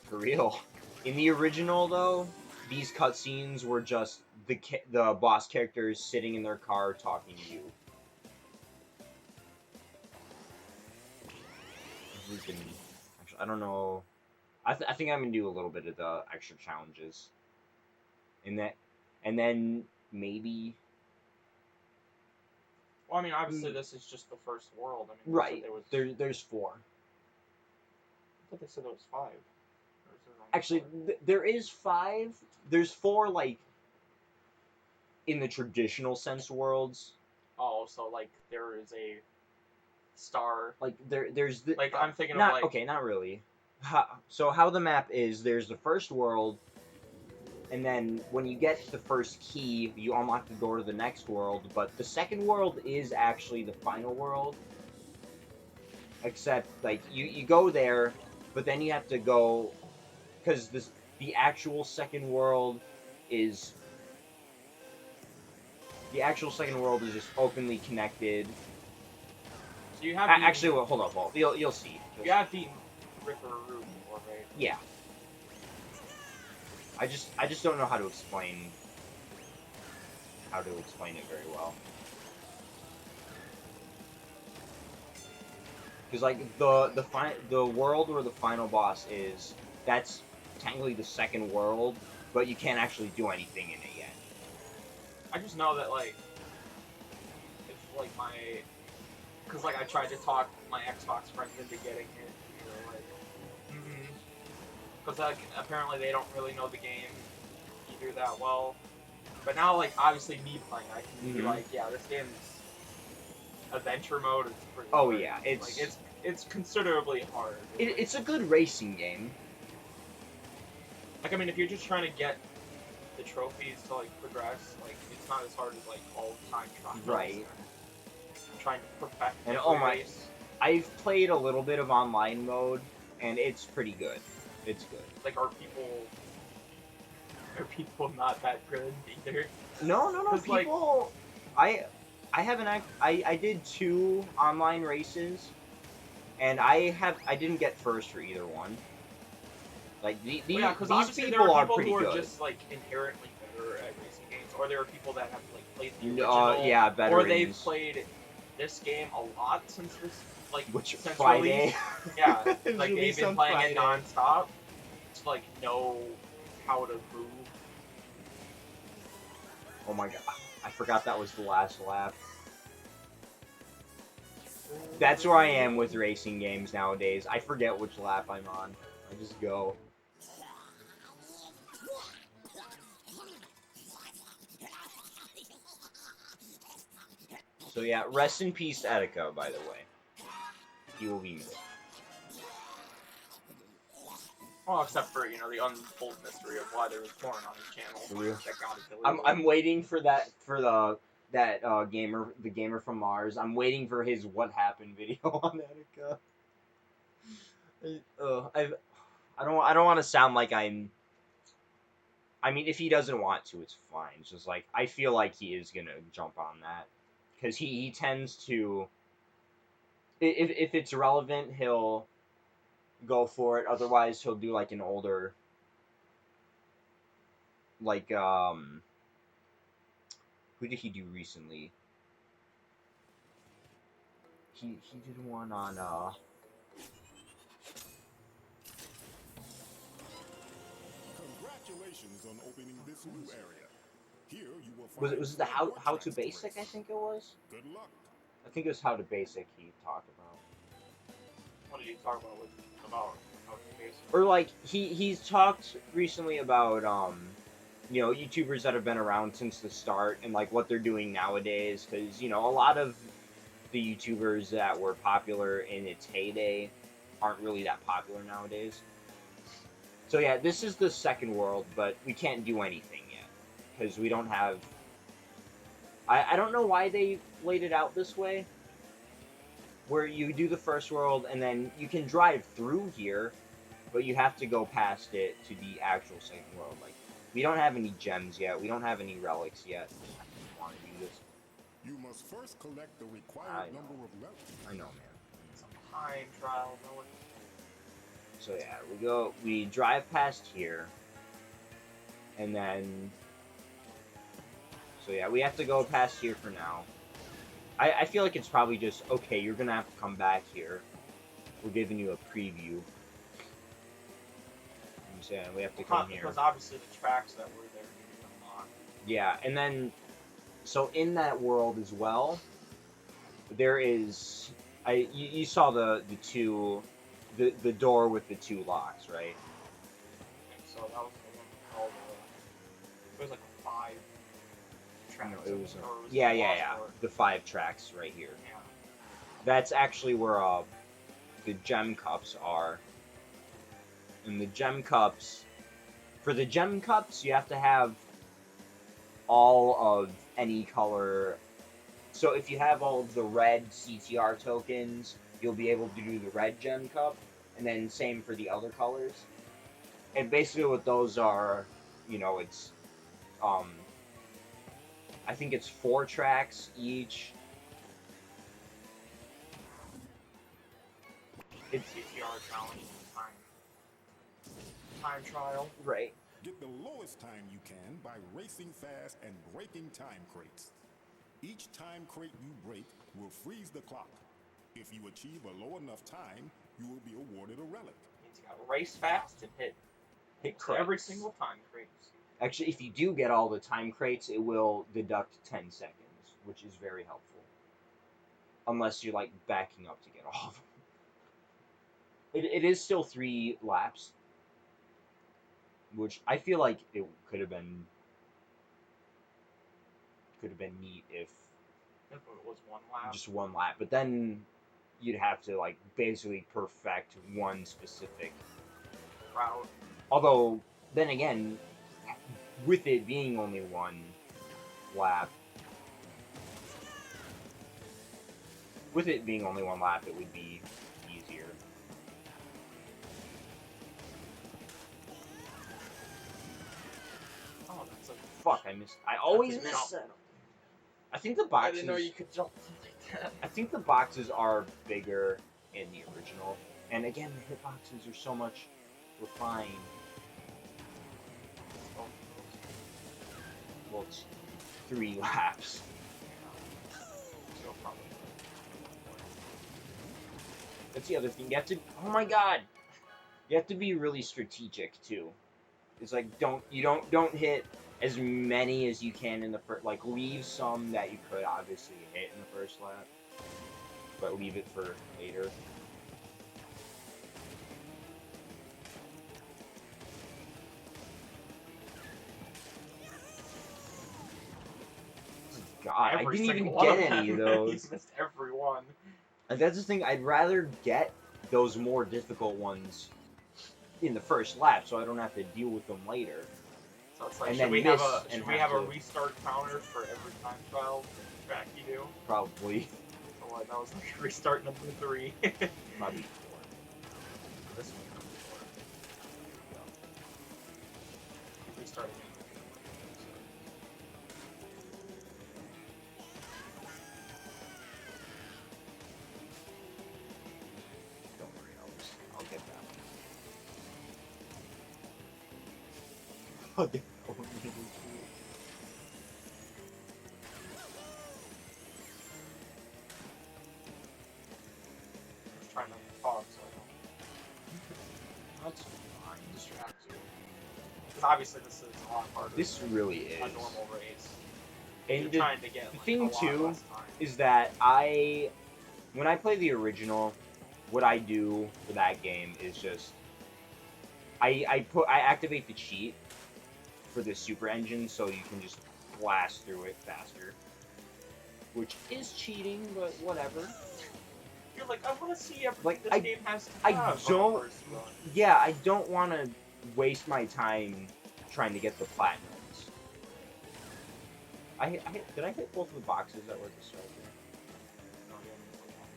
For real. In the original, though, these cutscenes were just the boss characters sitting in their car talking to you. Actually, I don't know. I think I'm gonna do a little bit of the extra challenges. And then maybe. Well, I mean, obviously this is just the first world. I mean, Right. There was, There's 4. I thought they said there was 5. Or is there only Actually, 4? there is 5. There's 4, like, in the traditional sense worlds. Oh, so like there is a star. Like, there's the... Like I'm thinking not, of like okay, not really. So how the map is, there's the first world, and then when you get the first key, you unlock the door to the next world, but the second world is actually the final world. Except, like, you go there, but then you have to go... Because the actual second world is just openly connected. So you have Actually, well, hold up, Walt. You'll see. you have beaten Ripper Root before, right? Yeah. I just don't know how to explain it very well. Because like the world where the final boss is, that's technically the second world, but you can't actually do anything in it yet. I just know that like it's like because like I tried to talk my Xbox friends into getting it. And they're like, because like apparently they don't really know the game either that well. But now like obviously me playing, I can be like, yeah, this game's adventure mode is pretty. Oh hard. yeah, it's considerably hard. It's a good racing game. Like I mean, if you're just trying to get the trophies to like progress, like it's not as hard as like all time trials. Right. Trying to perfect. And every race. I've played a little bit of online mode, and it's pretty good. It's good. Like are people not that good either? No. 'Cause, People, I haven't. I did 2 online races, and I didn't get first for either one. Like these people are pretty who are good. just like inherently better at racing games, or there are people that have like played the original, yeah, veterans. or they've played this game a lot since this since Friday. release. Yeah, like they've Release been on playing Friday. it nonstop to like know how to move. Oh my god, I forgot that was the last lap. That's where I am with racing games nowadays. I forget which lap I'm on. I just go. So yeah, rest in peace, Etika, by the way. He will be missed. Well, except for the untold mystery of why there was porn on his channel. For real? That got it deleted. I'm waiting for the gamer from Mars. I'm waiting for his what happened video on Etika. I don't want to sound like I'm. I mean, if he doesn't want to, it's fine. It's just like I feel like he is gonna jump on that because he tends to. If it's relevant, he'll go for it. Otherwise, he'll do like an older. Like who did he do recently? He did one on Congratulations on opening this new area. Here you will find was it the how to basic? I think it was. Good luck. I think it was how to basic he talked about. What did you talk about about how to basic? Or like he's talked recently about YouTubers that have been around since the start and like what they're doing nowadays, because a lot of the YouTubers that were popular in its heyday aren't really that popular nowadays. So yeah, this is the second world, but we can't do anything yet because we don't have. I don't know why they laid it out this way, where you do the first world and then you can drive through here, but you have to go past it to the actual second world. Like, we don't have any gems yet. We don't have any relics yet. I just want to do this. You must first collect the required number of relics. I know, man. Some time trial. No one. So yeah, we drive past here, and then. So yeah, we have to go past here for now. I feel like it's probably just, okay, you're gonna have to come back here. We're giving you a preview. So yeah, we have to come here. Because obviously the tracks that were there didn't unlock. Yeah, and then, so in that world as well, there is, you saw the door with the 2 locks, right? And so that was the one with all the. It was like 5 tracks. No, it was or yeah. The 5 tracks right here. Yeah. That's actually where the gem cups are. And the gem cups, for the gem cups, you have to have all of any color. So if you have all of the red CTR tokens, you'll be able to do the red gem cup, and then same for the other colors. And basically what those are, you know, it's I think it's 4 tracks each. It's CTR challenge time trial. right. Get the lowest time you can by racing fast and breaking time crates. Each time crate you break will freeze the clock. If you achieve a low enough time, you will be awarded a relic. Means you gotta race fast and hit Crates. every single time crates. Actually, if you do get all the time crates, it will deduct 10 seconds, which is very helpful. Unless you're like backing up to get all of them. It is still 3 laps, which I feel like it could have been neat if If it was 1 lap. just 1 lap, but then you'd have to like basically perfect one specific Route. Although then again, with it being only 1 lap, it would be easier. Oh, that's a Fuck, I always That's a miss jump. that. I think the I boxes. didn't know you could jump like that. I think the boxes are bigger in the original, and again, the hitboxes are so much refined. Well, it's 3 laps. So probably. That's the other thing. You have to. Oh my god! You have to be really strategic too. It's like don't hit as many as you can in the first. Like leave some that you could obviously hit in the first lap, but leave it for later. God, I didn't even get any of those. He's missed every one. And that's the thing. I'd rather get those more difficult ones in the first lap, so I don't have to deal with them later. So it's like, And should then we miss have a to- restart counter for every time trial track you do? Probably. So like that was like restart number 3. Probably 4. This one number 4. Restart again. Don't worry, I'll get that one. I'll get that one. Just trying to talk so I don't That's fine. distract you. Because obviously this is a lot harder This than really is. a normal race. And You're the trying to get the like, thing a lot too less time. is that when I play the original, what I do for that game is just I activate the cheat for the super engine so you can just blast through it faster, which is cheating, but whatever. You're like, I want to see everything Like, this game has to I have on the don't- first run. Yeah, I don't want to waste my time trying to get the platinums. Did I hit both of the boxes that were at the start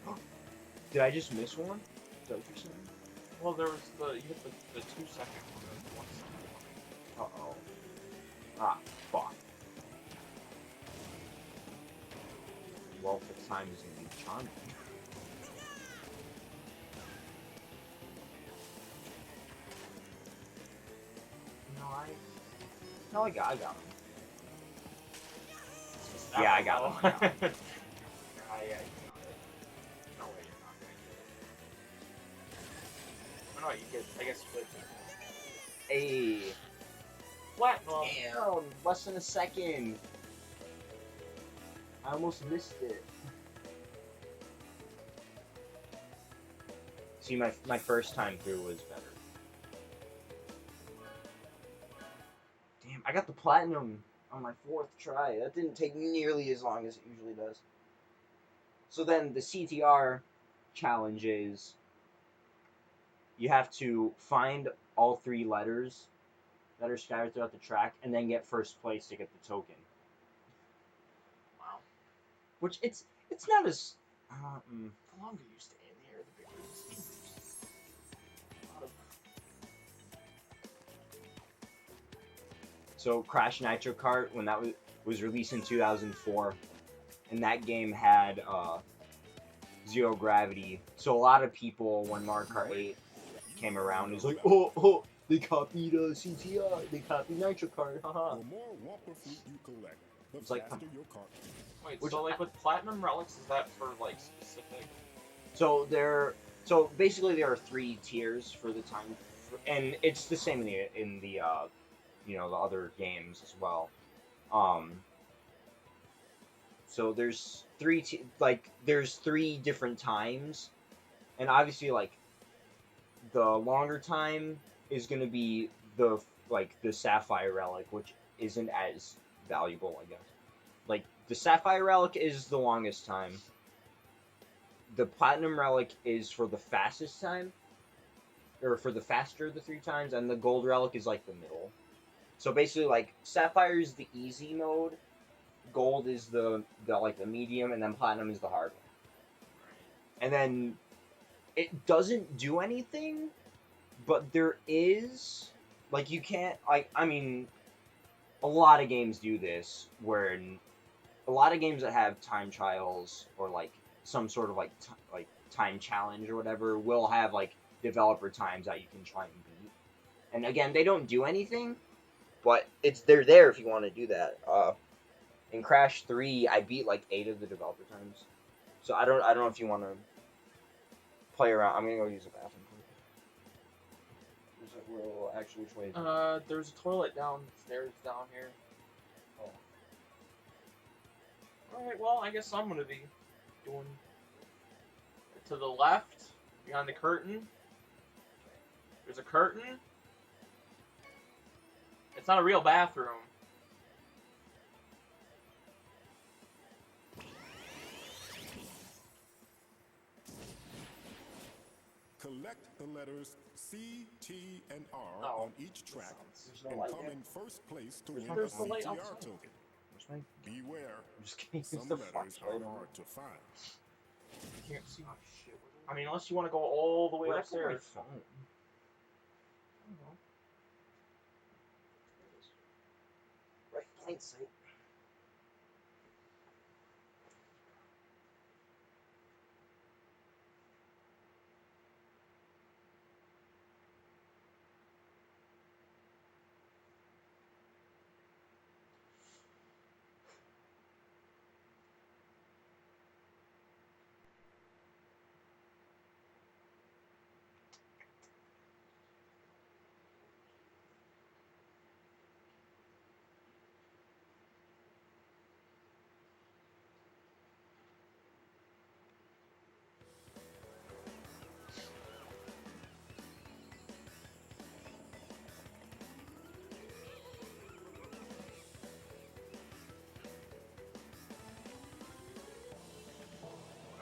there? Did I just miss one? Is that what you're saying? Well, there was you hit the 2-second one and the 1-second one. Uh-oh. Ah, fuck. Well, the time is going to be charming. No, I got him. It's just Yeah, I that got one, him, though. I got him. Yeah, you got it. No way you're not gonna get it. Oh, no, you get, I guess, split. Hey. Platinum. Damn, less than a second. I almost missed it. See, my first time through was better. Damn, I got the platinum on my 4th try. That didn't take nearly as long as it usually does. So then the CTR challenge is you have to find all 3 letters that are scattered throughout the track and then get first place to get the token. Wow. Which it's not as The longer you stay in the air, the bigger the speed boost. A lot of So Crash Nitro Kart, when that was released in 2004, and that game had zero gravity. So a lot of people, when Mario Kart 8 came around, was like, oh, they copied CTI, they copied Nitro Kart, haha. The more Wumpa fruit you collect, the It's like, faster your cart. Wait, Which so like with platinum relics, is that for like specific? So basically there are 3 tiers for the time, and it's the same in the the other games as well. So there's there's 3 different times, and obviously like the longer time is gonna be the sapphire relic, which isn't as valuable, I guess. Like the sapphire relic is the longest time. The platinum relic is for the fastest time, or for the faster of the 3 times, and the gold relic is like the middle. So basically, like sapphire is the easy mode, gold is the medium, and then platinum is the hard one. And then it doesn't do anything, but there is like you can't I mean a lot of games do this where a lot of games that have time trials or like some sort of like time challenge or whatever will have like developer times that you can try and beat. And again, they don't do anything, but they're there if you want to do that. In Crash 3, I beat like 8 of the developer times. So I don't know if you want to play around. I'm gonna go use the bathroom. Well, actually, which way is it? There's a toilet downstairs down here. Oh. Alright, well, I guess I'm gonna be doing to the left, behind the curtain. There's a curtain. It's not a real bathroom. Collect the letters C, T, and R Oh, on each track There's no and light come there. in first place to win a There's the light CTR outside. token. Which way? Beware, I'm just kidding. some It's the letters flashlight are on. hard to find. Can't see. I mean, unless you want to go all the way Where'd I put my upstairs. phone? I don't know. Right, blind sight.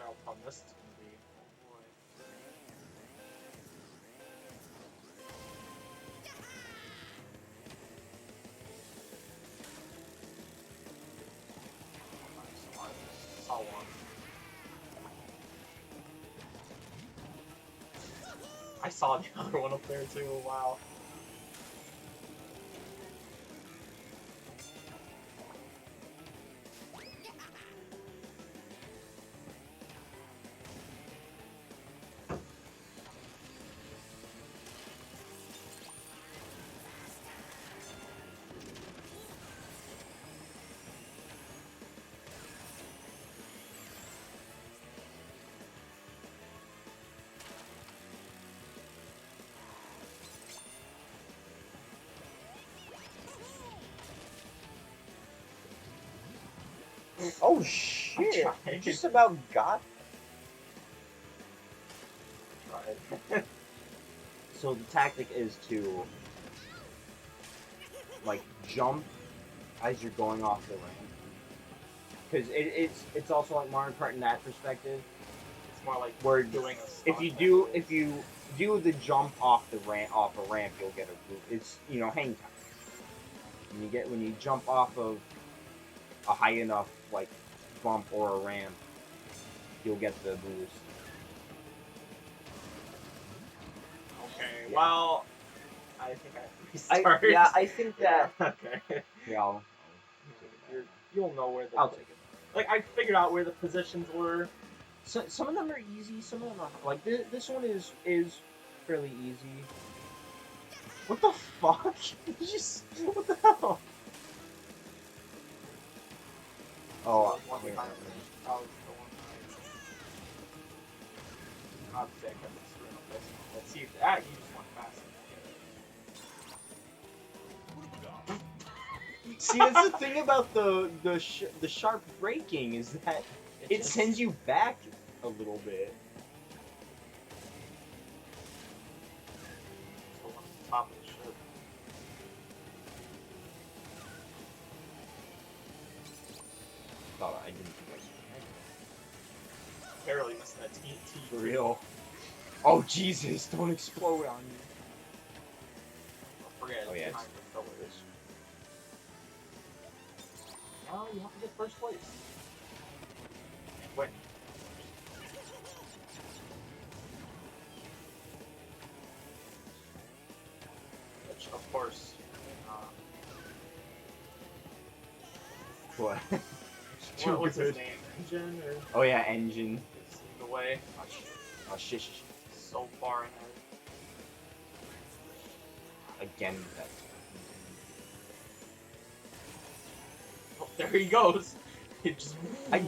How fun this is gonna be. Oh boy. I saw one. I saw the other one up there too. Wow. Oh shit! tried. You just about got. Tried. So the tactic is to like jump as you're going off the ramp, because it's also like Mario Kart in that perspective. It's more like Where doing a if you do the jump off a ramp, you'll get a boost. It's hang time. When you jump off of a high enough like bump or a ramp, you'll get the boost. Okay, Yeah. well, I think I have to restart. Yeah, I think that. Okay. Yeah, I'll take it back. You'll know where the. I'll take it. Like I figured out where the positions were. So, some of them are easy, some of them are like this one is fairly easy. What the fuck? Just what the hell? Oh, One wait, behind wait, me. wait. I was the one behind. Obviously, I kept screwing up this one. Let's see if that you just went fast. See, that's the thing about the sharp braking is that it just- sends you back a little bit. It's the one at the top of the ship. Oh, I didn't think Barely missed that T. for real. Oh Jesus! Don't explode on me. Don't forget. Oh yeah, behind it's the pillars. Now you have to get first place. Wait. Which, of course, What? what was his name? Engine or Oh yeah, engine. is in the way? Oh shit, shit, So far ahead. shit. Again with that. Oh, there he goes. It just. I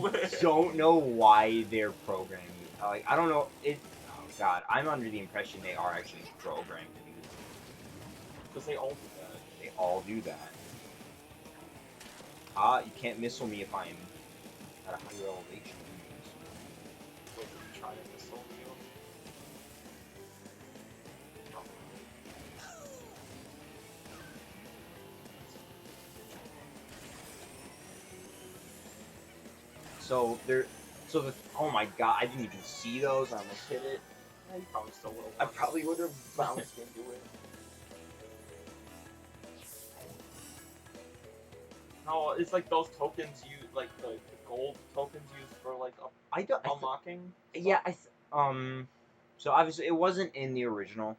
don't know why they're programming. Like I don't know it. Oh god, I'm under the impression they are actually programmed to do this. Because they all do that. They all do that. Ah, you can't missile me if I'm at a higher elevation. Wait, did you try to missile you? So there, so the oh my god, I didn't even see those. I almost hit it. Yeah, you probably still would I have. probably would have bounced into it. No, it's like those tokens you like the gold tokens used for like I don't. unlocking. Yeah, so obviously it wasn't in the original.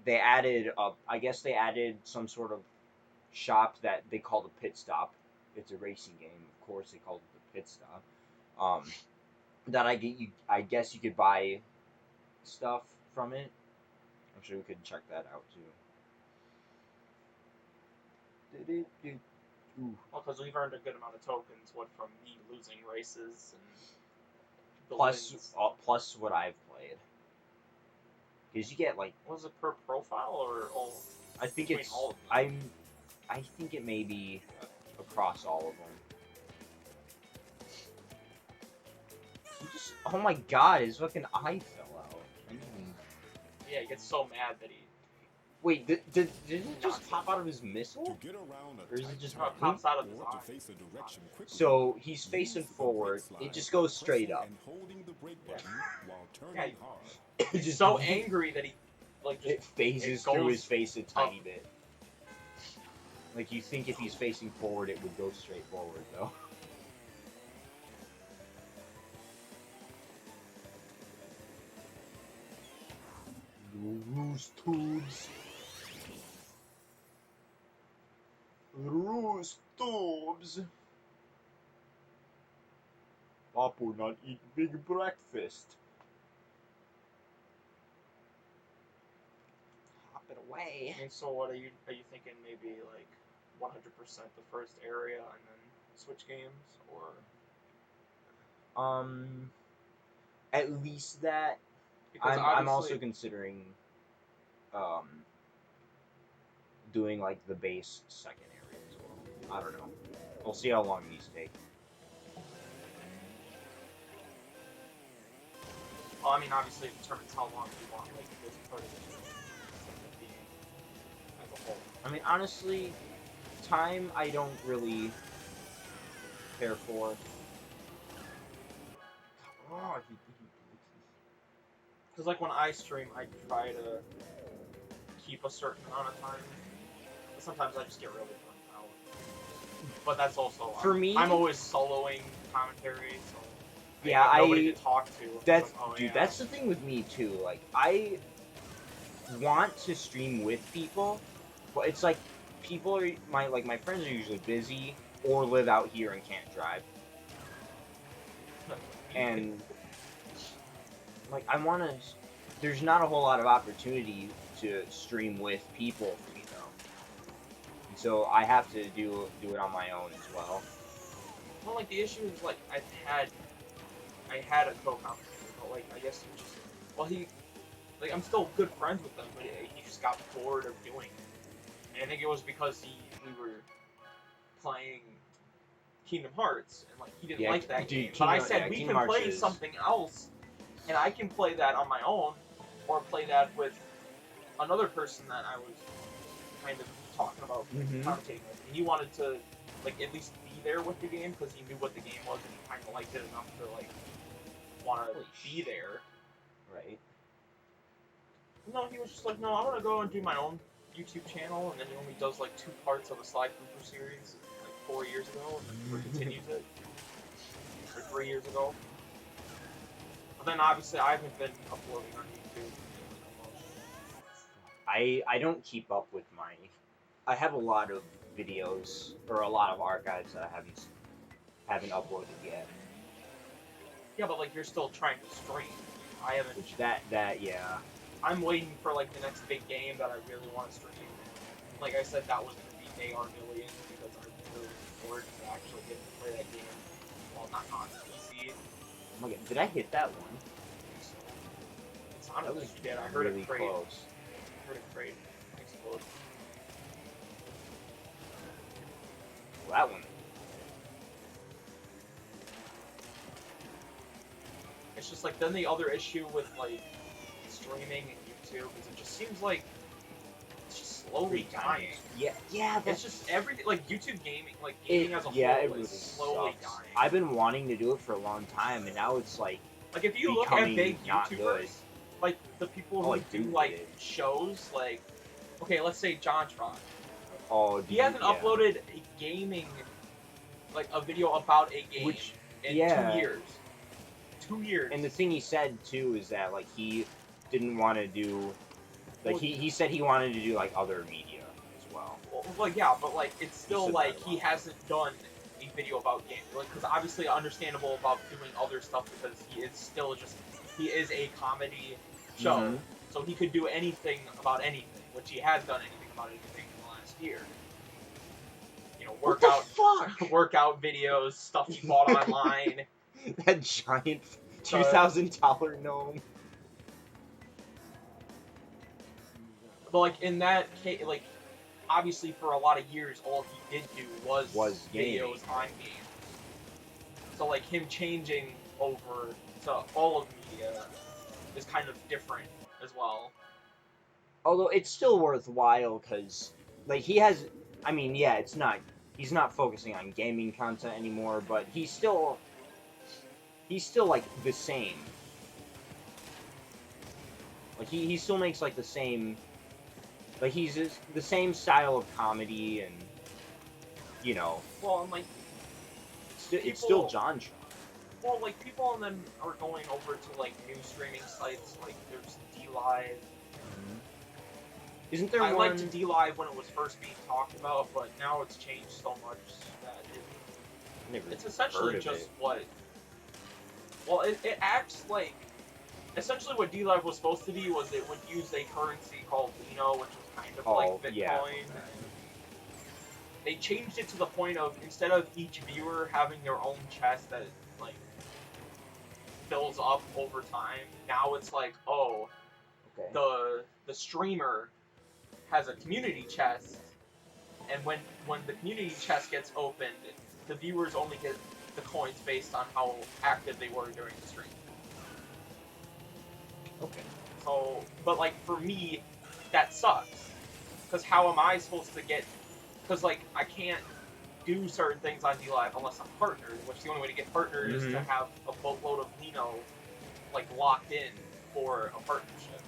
They added I guess they added some sort of shop that they called a pit stop. It's a racing game, of course they called it the pit stop. That I guess you could buy stuff from it. I'm sure we could check that out too. Ooh. Well, because we've earned a good amount of tokens, what from me losing races and the Plus, wins. plus what I've played. Because you get like, Was it per profile or all? I think Between it's all of them. I think it may be across all of them. He just, oh my god, his fucking eye fell out. I mean, Yeah, he gets so mad that he wait, did it just pop out of his To missile? get around a Or is it tight just turn, pops out of his or to eye. face a direction quickly, So he's use facing the brake forward. slide, It just goes straight pressing up. and holding the brake button while turning Yeah. hard. He's he's so angry that he like just It phases it through goes his face a tiny bit. Like you think if he's facing forward, it would go straight forward though. Roost tubes. Roost tubes. Papa not eat big breakfast. Hop it away. I mean, so what are you thinking? Maybe like 100% the first area and then switch games, or At least that. because I'm also obviously- considering doing like the base second area as well. I don't know. We'll see how long these take. Well, I mean, obviously it determines how long you want like this part of it to be as a whole. I mean, honestly, time I don't really care for. Oh, Because like when I stream, I try to keep a certain amount of time. But sometimes I just get really burnt out. But that's also For me- I'm always soloing commentary, so Yeah, have nobody to talk to. That's Oh, dude. yeah. That's the thing with me too. Like I want to stream with people, But it's like people are my friends are usually busy or live out here and can't drive, and like I want to. There's not a whole lot of opportunity to stream with people for me though, and so I have to do it on my own as well. Well, like the issue is like I had a co-commentator, but like I guess he was just like I'm still good friends with him, but he just got bored of doing it. And I think it was because we were playing Kingdom Hearts, and like he didn't Yeah, like that dude, game. But I Kingdom- said yeah, we Kingdom can Hearts play is- something else, and I can play that on my own, or play that with another person that I was kind of talking about commentating with. And he wanted to like at least be there with the game because he knew what the game was and he kind of liked it enough to like want to be there. Right. No, he was just like, no, I want to go and do my own YouTube channel, and then he only does like 2 parts of a Sly Cooper series like 4 years ago, and then continues it, or 3 years ago. But then obviously I haven't been uploading on YouTube. I don't keep up with my. I have a lot of videos or a lot of archives that I haven't uploaded yet. Yeah, but like you're still trying to stream. I haven't. Which yeah. I'm waiting for like the next big game that I really want to stream. Like I said, that was going to be AR Million because I'm really looking forward to actually getting to play that game. Well, not on PC. Oh my god, did I hit that one? So, it sounded That like was you did. I heard really it crate. close. I heard it crate explode. Well, that one. It's just like then the other issue with like streaming and YouTube is it just seems like it's just slowly dying. Yeah. It's just everything like YouTube gaming, like gaming as a it whole really is slowly sucks. dying. I've been wanting to do it for a long time, and now it's like If you look at becoming big not YouTubers, good. like the people Oh, who I do do like get it. shows, like okay, let's say JonTron. Oh, He hasn't uploaded a gaming, like a video about a game in 2 years. 2 years. And the thing he said too is that like he didn't want to do, like Well, he said he wanted to do like other media as well. Well, yeah, but like it's still said like that a he lot. hasn't done a video about games, like because obviously understandable about doing other stuff because he is a comedy show, Mhm. so he could do anything about anything, which he has done anything about anything in the last year. You know, What the fuck? workout videos, stuff he bought online. That giant $2,000 gnome. But like in that case, like obviously for a lot of years, all he did do was gaming. videos on games. So like him changing over to all of media is kind of different as well. Although it's still worthwhile because like he has, I mean, yeah, he's not focusing on gaming content anymore, but he's still like the same. Like he still makes like the same, like the same style of comedy and you know. Well, and like It's still JonTron. well, like people and then are going over to like new streaming sites. Like there's DLive. Isn't there I one? liked DLive when it was first being talked about, but now it's changed so much that it's essentially just what. Well, it acts like essentially what DLive was supposed to be was it would use a currency called Lino, which was kind of like Bitcoin. Yeah. They changed it to the point of instead of each viewer having their own chest that like fills up over time, now it's like the streamer has a community chest, and when the community chest gets opened, the viewers only get the coins based on how active they were during the stream. Okay. So, but like for me, that sucks. Because how am I supposed to get? Because like I can't do certain things on DLive unless I'm partnered. Which the only way to get partnered is to have a boatload of Lino like locked in for a partnership,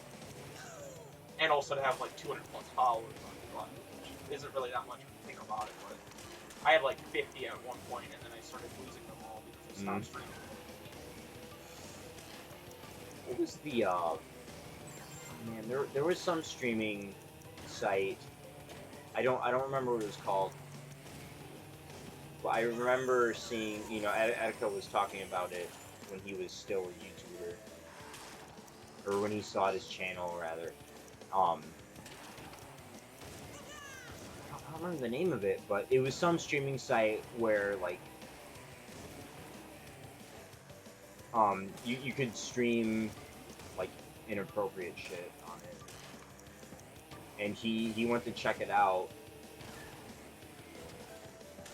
and also to have like 200 plus followers on DLive, which isn't really that much when you think about it. But I had like 50 at one point, and then I started losing them all because I stopped streaming. What was the man? There was some streaming site I don't remember what it was called. But I remember seeing, you know, Etika was talking about it when he was still a YouTuber. Or when he saw his channel, rather. I don't remember the name of it, but it was some streaming site where, like, you could stream, like, inappropriate shit on it. And he went to check it out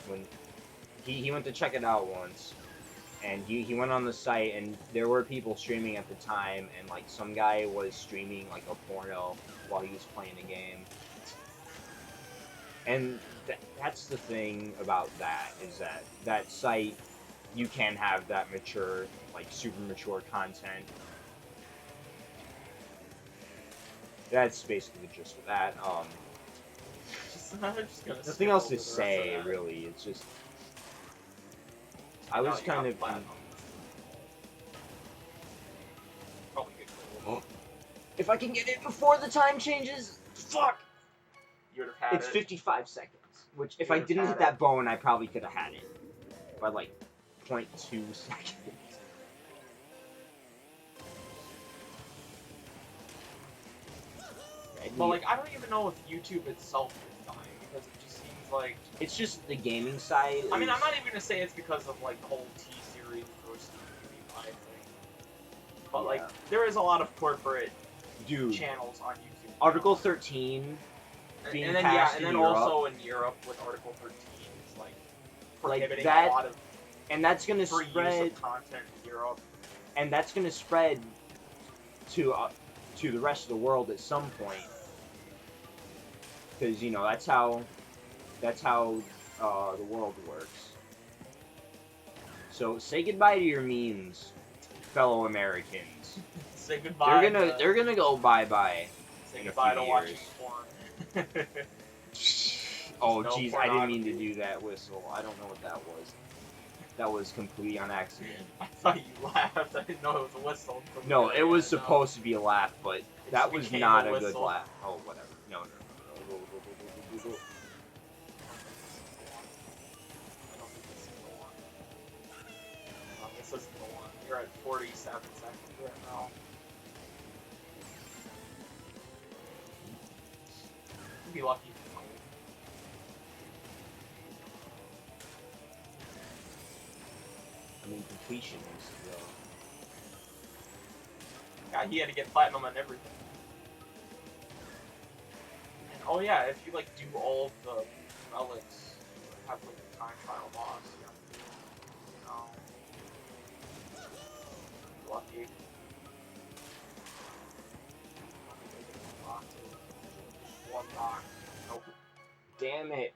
when he went to check it out once, and he went on the site, and there were people streaming at the time, and like some guy was streaming like a porno while he was playing a game. And that's the thing about that, is that site, you can have that mature, like super mature content. That's basically the gist of that. Nothing else to say, really. It's just, I was kind of. If I can get it before the time changes, fuck. You would have had it's 55 seconds. Which, if I didn't hit that bone, I probably could have had it by like 0.2 seconds. But like, I don't even know if YouTube itself is dying, because it just seems like it's just the gaming side. I mean, I'm not even gonna say it's because of like the whole T-Series versus PewDiePie thing, but like, there is a lot of corporate channels on YouTube. Article 13 being and then passed and then in Europe. Also in Europe with Article 13 is like prohibiting that, a lot of and that's gonna free spread use of content in Europe, and that's gonna spread to the rest of the world at some point. Because, you know, that's how the world works. So say goodbye to your memes, fellow Americans. Say goodbye. They're gonna go bye-bye. Say goodbye to watching porn. Oh jeez, I didn't mean to do that whistle. I don't know what that was. That was completely on accident. I thought you laughed. I didn't know it was a whistle. No, it was supposed to be a laugh, but that was not a good laugh. Oh, whatever. No. I don't think this is the one. You're at 47 seconds right now. You'd be lucky if you find it. I mean, completion is though. God, he had to get platinum on everything. And oh yeah, if you like do all of the relics, you have like a time trial boss. You know, lucky. One knock. Nope. Damn it.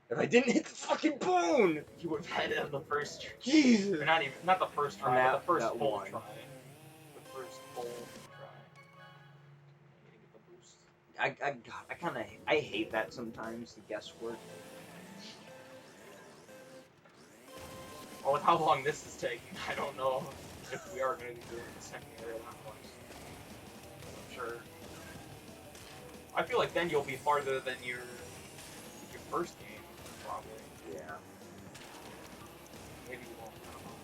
If I didn't hit the fucking bone! You would have had it on the first try. Jesus. Or not the first try, but the first full one. try. The first full try. You get the boost. I hate that sometimes, the guesswork. Well, with how long this is taking, I don't know if we are going to be doing the second area that much. I'm sure. I feel like then you'll be farther than your first game, probably. Yeah. Maybe you won't. I don't know.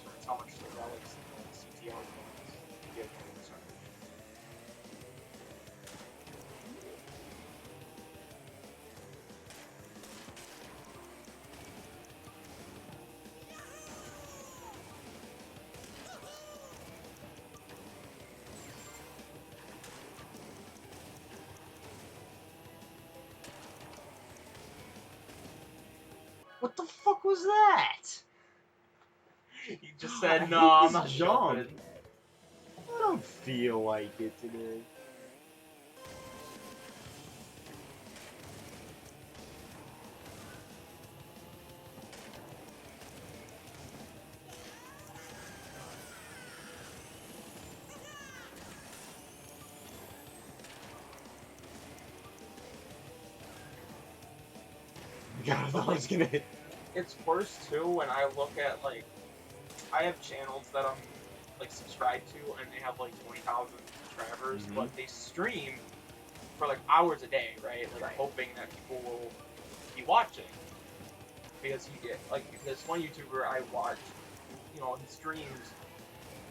Depends how much the relics and the CTR points you get from the server. What the fuck was that? You just said, I no, hate I'm this not jump. jumping. I don't feel like it today. God, I thought I was gonna hit. It's worse too when I look at like, I have channels that I'm like subscribed to and they have like 20,000 subscribers, but they stream for like hours a day, right? Like Right. hoping that people will be watching. Because he get like this one YouTuber I watch, he streams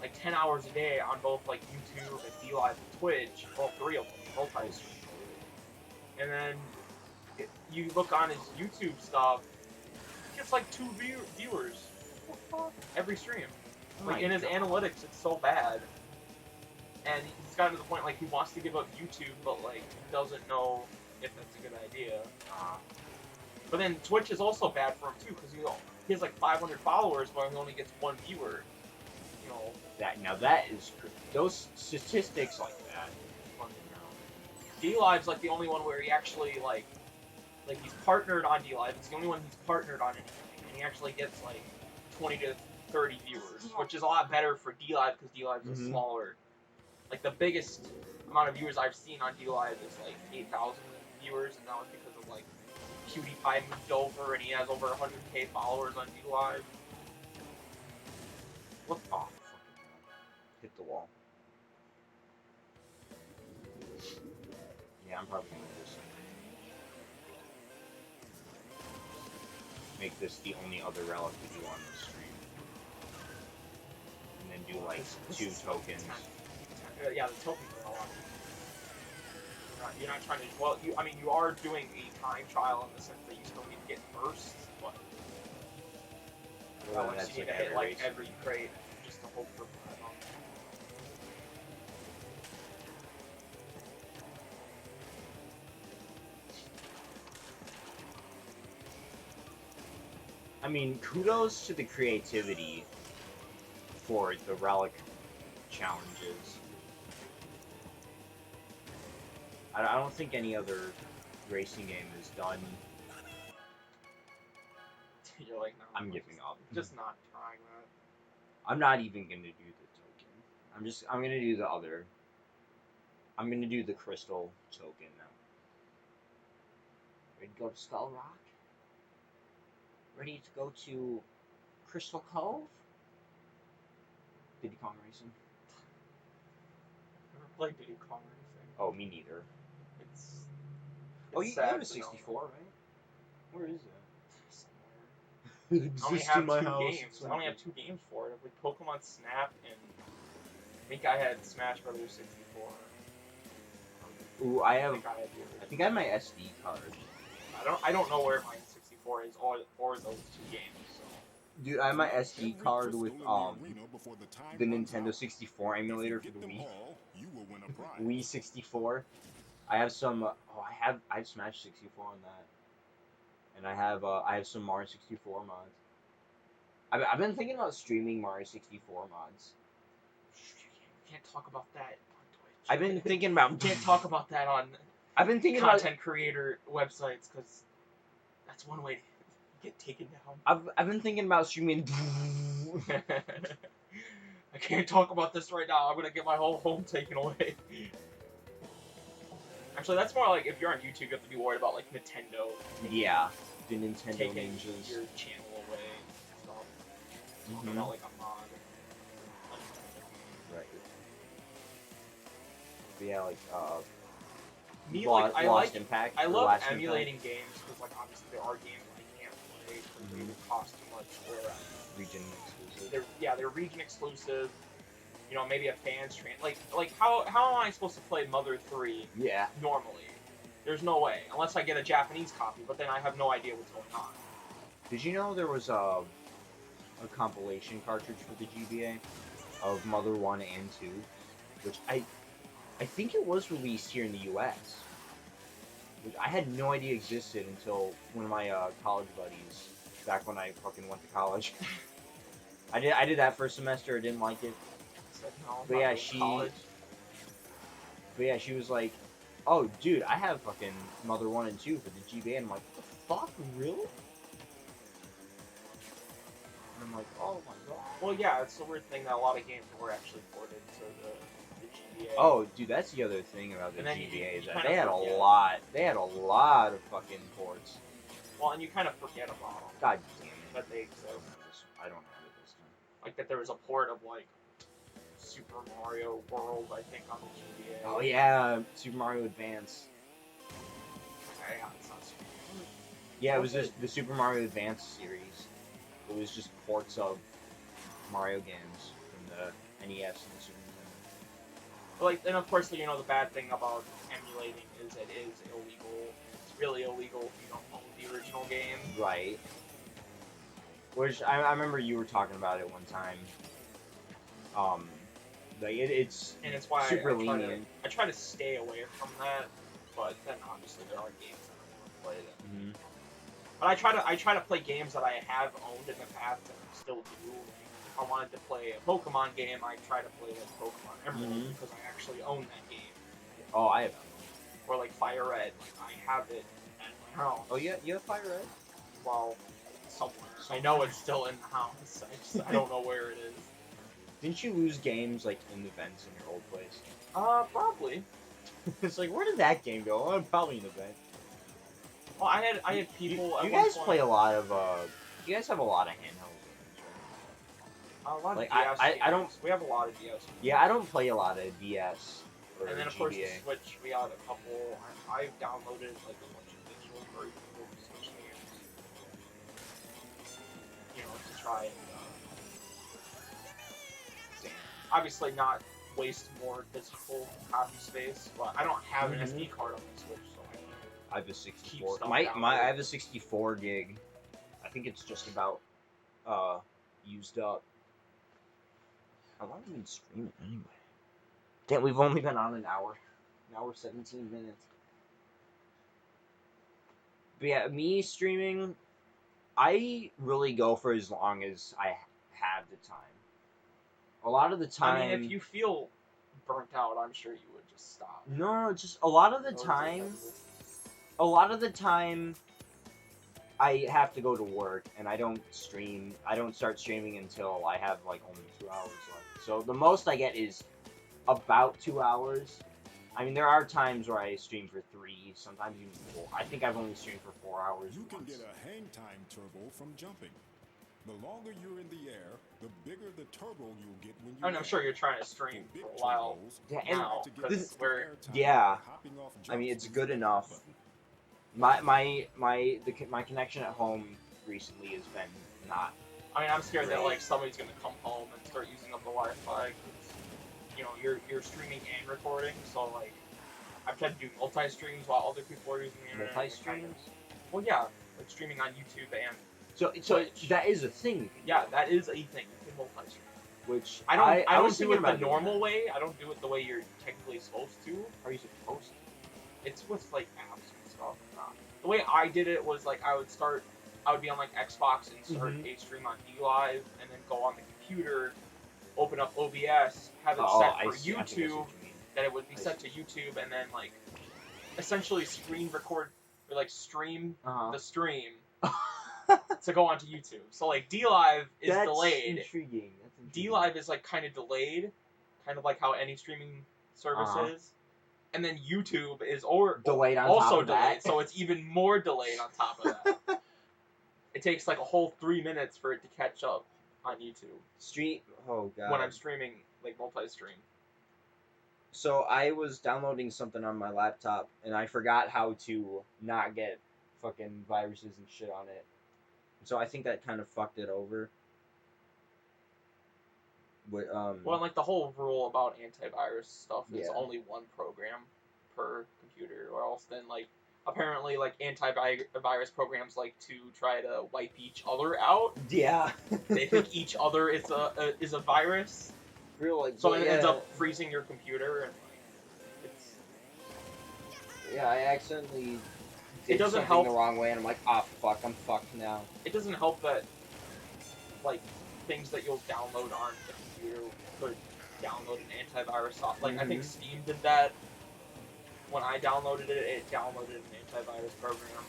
like 10 hours a day on both like YouTube and DLive and Twitch, all three of them, multi-stream. And then you look on his YouTube stuff, he gets like 2 viewers every stream. Like in his analytics, it's so bad. And he's gotten to the point like he wants to give up YouTube, but like he doesn't know if that's a good idea. But then Twitch is also bad for him too, because he has like 500 followers, but he only gets 1 viewer. That is those statistics like that. DLive's like the only one where he actually like he's partnered on DLive. It's the only one he's partnered on anything, and he actually gets like 20 to 30 viewers, which is a lot better for DLive because DLive is smaller. Like the biggest amount of viewers I've seen on DLive is like 8,000 viewers, and that was because of like PewDiePie moved over and he has over 100k followers on DLive. What? Oh, fucking hit the wall. Yeah, I'm probably gonna do something. Make this the only other relic to do on the stream. And then do like 2 tokens. Yeah, the tokens are a lot. You're not trying to. Well, you are doing a time trial in the sense that you still need to get bursts, but Well, you that's need like to hit like race. every crate just to hope for platinum. I mean, kudos to the creativity for the relic challenges. I don't think any other racing game has done. You're like, no. I'm giving up. Just not trying that. I'm not even gonna do the token. I'm gonna do the other. I'm gonna do the crystal token now. Ready to go to Skull Rock? Ready to go to Crystal Cove? Diddy Kong Racing? Never played Diddy Kong Racing. Oh, me neither. It's Oh, you sad have a to 64, know. right? Where is Somewhere. it? It I only exists have in my 2 house. games. I only have 2 games for it. With Pokemon Snap and I think I had Smash Brothers 64. Ooh, I I have. think I had the I think I have my SD card. I don't know where my 64 is or those 2 games. So. Dude, I have my SD Every card crystal with in the arena before the time the runs Nintendo out. 64 If you emulator for get the them Wii. all, you will win a prize. Wii 64. I have some. I have Smash 64 on that, and I have some Mario 64 mods. I've been thinking about streaming Mario 64 mods. You can't talk about that on Twitch. I've been thinking about. You can't talk about that on I've been thinking content creator websites because that's one way to get taken down. I've been thinking about streaming. I can't talk about this right now. I'm gonna get my whole home taken away. Actually, that's more like if you're on YouTube, you have to be worried about like Nintendo. Yeah, the Nintendo Taking ninjas. your channel away and stuff. Mhm. Not like a mod. Right. But yeah, like Me, Lost, like, Lost Impact. I or love Last emulating Impact, games because like obviously there are games that I can't play because they would cost too much or region exclusive. they're region exclusive. You know, maybe a fans like how am I supposed to play Mother 3 Yeah. normally? There's no way unless I get a Japanese copy, but then I have no idea what's going on. Did you know there was a compilation cartridge for the GBA of Mother 1 and 2, which I think it was released here in the US, which I had no idea existed until one of my college buddies, back when I fucking went to college. I did that first semester. I didn't like it. It's like, no, I'm But not yeah, going to college. she was like, "Oh, dude, I have fucking Mother 1 and 2 for the GBA." And I'm like, "What the fuck, really?" And I'm like, "Oh my god." Well, yeah, it's the weird thing that a lot of games were actually ported to the GBA. Oh, dude, that's the other thing about the And then you GBA is that kinda they had forget. a lot. They had a lot of fucking ports. Well, and you kind of forget about them. God damn it. That they exist. I don't have it this time. Like that there was a port of like Super Mario World, I think, on the GBA. Oh yeah, Super Mario Advance. it's not streaming. Yeah, it was just the Super Mario Advance series. It was just ports of Mario games from the NES and the Super Nintendo. But like, and of course, you know, the bad thing about emulating is it is illegal. It's really illegal if you don't own the original game. Right. Which I remember you were talking about it one time. Like it's And it's why super I try lenient. I try to stay away from that. But then obviously there are games that I want to play that. Mhm. But I try to play games that I have owned in the past and still do. Like, if I wanted to play a Pokemon game, I try to play like Pokemon Emerald Mhm. because I actually own that game. Oh, I have. Or like Fire Red, like I have it at my house. Oh, you have Fire Red? Well, somewhere. I know it's still in the house. I don't know where it is. Didn't you lose games like in the vents in your old place? Probably. It's like, where did that game go? Oh, probably in the vent. Well, I had people. You at one guys point- play a lot of. You guys have a lot of handheld games, right? a lot like, of DS I games. don't- We have a lot of DS. Games. Yeah, I don't play a lot of DS or And then of GBA. course the Switch, we got a couple. I've downloaded like a bunch of digital versions of Switch games. You know, to try and obviously not waste more physical copy space. But I don't have an SD card on the Switch, so I have a Keep 64. stuff I downloaded. have a 64 gig. I think it's just about used up. How long have we been streaming anyway? Damn, we've only been on an hour. An hour 17 minutes. But yeah, me streaming, I really go for as long as I have the time. A lot of the time. I mean, if you feel burnt out, I'm sure you would just stop. No, just a lot of the Or is it time. repetitive? A lot of the time, I have to go to work and I don't stream. I don't start streaming until I have like only 2 hours left. So the most I get is about 2 hours. I mean, there are times where I stream for 3, sometimes even 4. I think I've only streamed for 4 hours. You can once. get a hang time turbo from jumping. The longer you're in the air, the bigger the turbo you'll get when you I mean, I'm land. sure you're trying to stream The for big a while turbos Yeah, allow and now, to get because extra we're air time yeah. by hopping off I mean, jumps it's when good you hit the enough. button. My connection at home recently has been not. I mean, I'm scared that Right. like somebody's gonna come home and start using up the Wi-Fi. 'Cause, you know, you're streaming and recording, so like, I've tried to do multi-streams while other people are using the internet. Multi-streams? Well, yeah, like streaming on YouTube and So Twitch. that is a thing. yeah, that is a thing. You can multi-stream. Which I don't was do thinking it the about doing normal that. way. I don't do it the way you're technically supposed to. How are you supposed to? It's with like apps and stuff. The way I did it was like I would be on like Xbox and start Mhm. a stream on DLive, and then go on the computer, open up OBS, have it Oh, set I for see. I think I see YouTube, what you mean. that it would be I set see. to YouTube, and then like essentially screen record or like stream Uh-huh. the stream to go onto YouTube. So like DLive is That's delayed. intriguing. That's intriguing. DLive is like kind of delayed, kind of like how any streaming service Uh-huh. is. And then YouTube is Delayed on also top of delayed, that. so it's even more delayed on top of that. It takes like a whole 3 minutes for it to catch up on YouTube Street. Oh god. when I'm streaming like multi-stream. So I was downloading something on my laptop and I forgot how to not get fucking viruses and shit on it. So I think that kind of fucked it over. But Well, like the whole rule about antivirus stuff is Yeah. only one program per computer, or else then like apparently like antivirus programs like to try to wipe each other out. yeah. They think each other is a virus, Real like so it ends yeah. up freezing your computer, and like it's Yeah, I accidentally did It doesn't something help- the wrong way and I'm like, ah fuck, I'm fucked now. it doesn't help that like things that you'll download on the computer could download an antivirus software. Like I think Steam did that. When I downloaded it, it downloaded an antivirus program,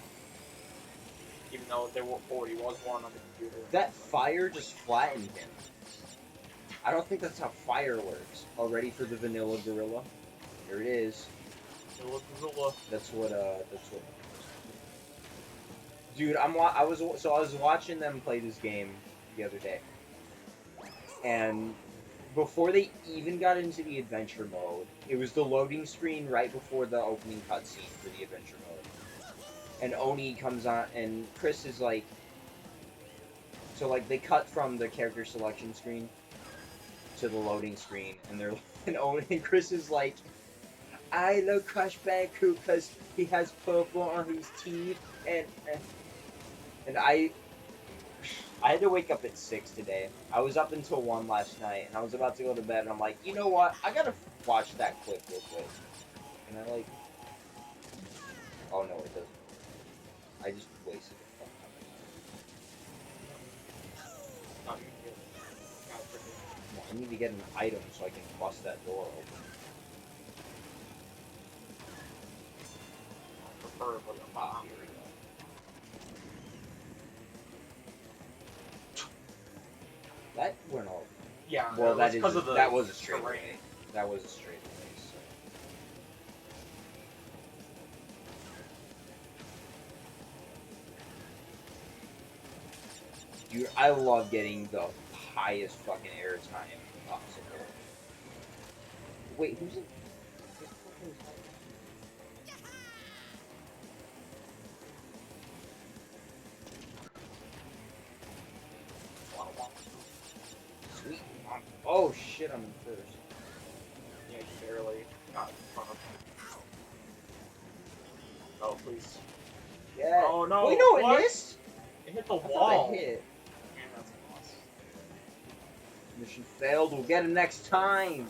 even though there already was one on the computer. That fire just flattened him. I don't think that's how fire works. All ready for the vanilla gorilla? Here it is. That's what. Dude, I was watching them play this game the other day, and before they even got into the adventure mode, it was the loading screen right before the opening cutscene for the adventure mode, and Oni comes on, and Chris is like, so like they cut from the character selection screen to the loading screen, and they're and Oni and Chris is like, I love Crash Bandicoot because he has purple on his teeth, and I had to wake up at 6 today. I was up until 1 last night, and I was about to go to bed, and I'm like, you know what? I gotta watch that clip real quick. And I like, oh no, it doesn't. I just wasted a fuck ton of time. Not even good. Not freaking- Well, I need to get an item so I can bust that door open. Preferably a bomb. Here we go. That went all. Yeah. Well, that because is of the that was a straight terrain. away. That was a straight away. So. Dude, I love getting the highest fucking airtime possible. Wait, who's it? Sweet. Oh shit, I'm in first. Yeah, you barely got in front of him. Oh, please. Yeah. Oh no! Wait, no, what? it missed? It hit the I thought wall. I hit. Man, that's a loss. Mission failed. We'll get him next time.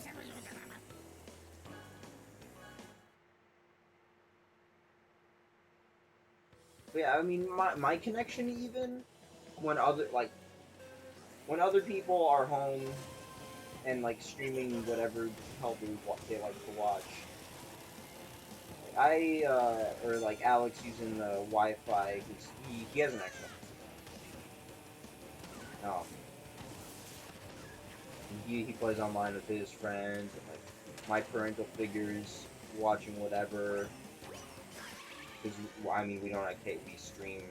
But yeah, I mean, my connection even when other people are home and like streaming whatever the hell they like to watch. Or like Alex using the Wi-Fi because he has an Xbox. He plays online with his friends and like my parental figures watching whatever. Because I mean we don't have cable, we stream.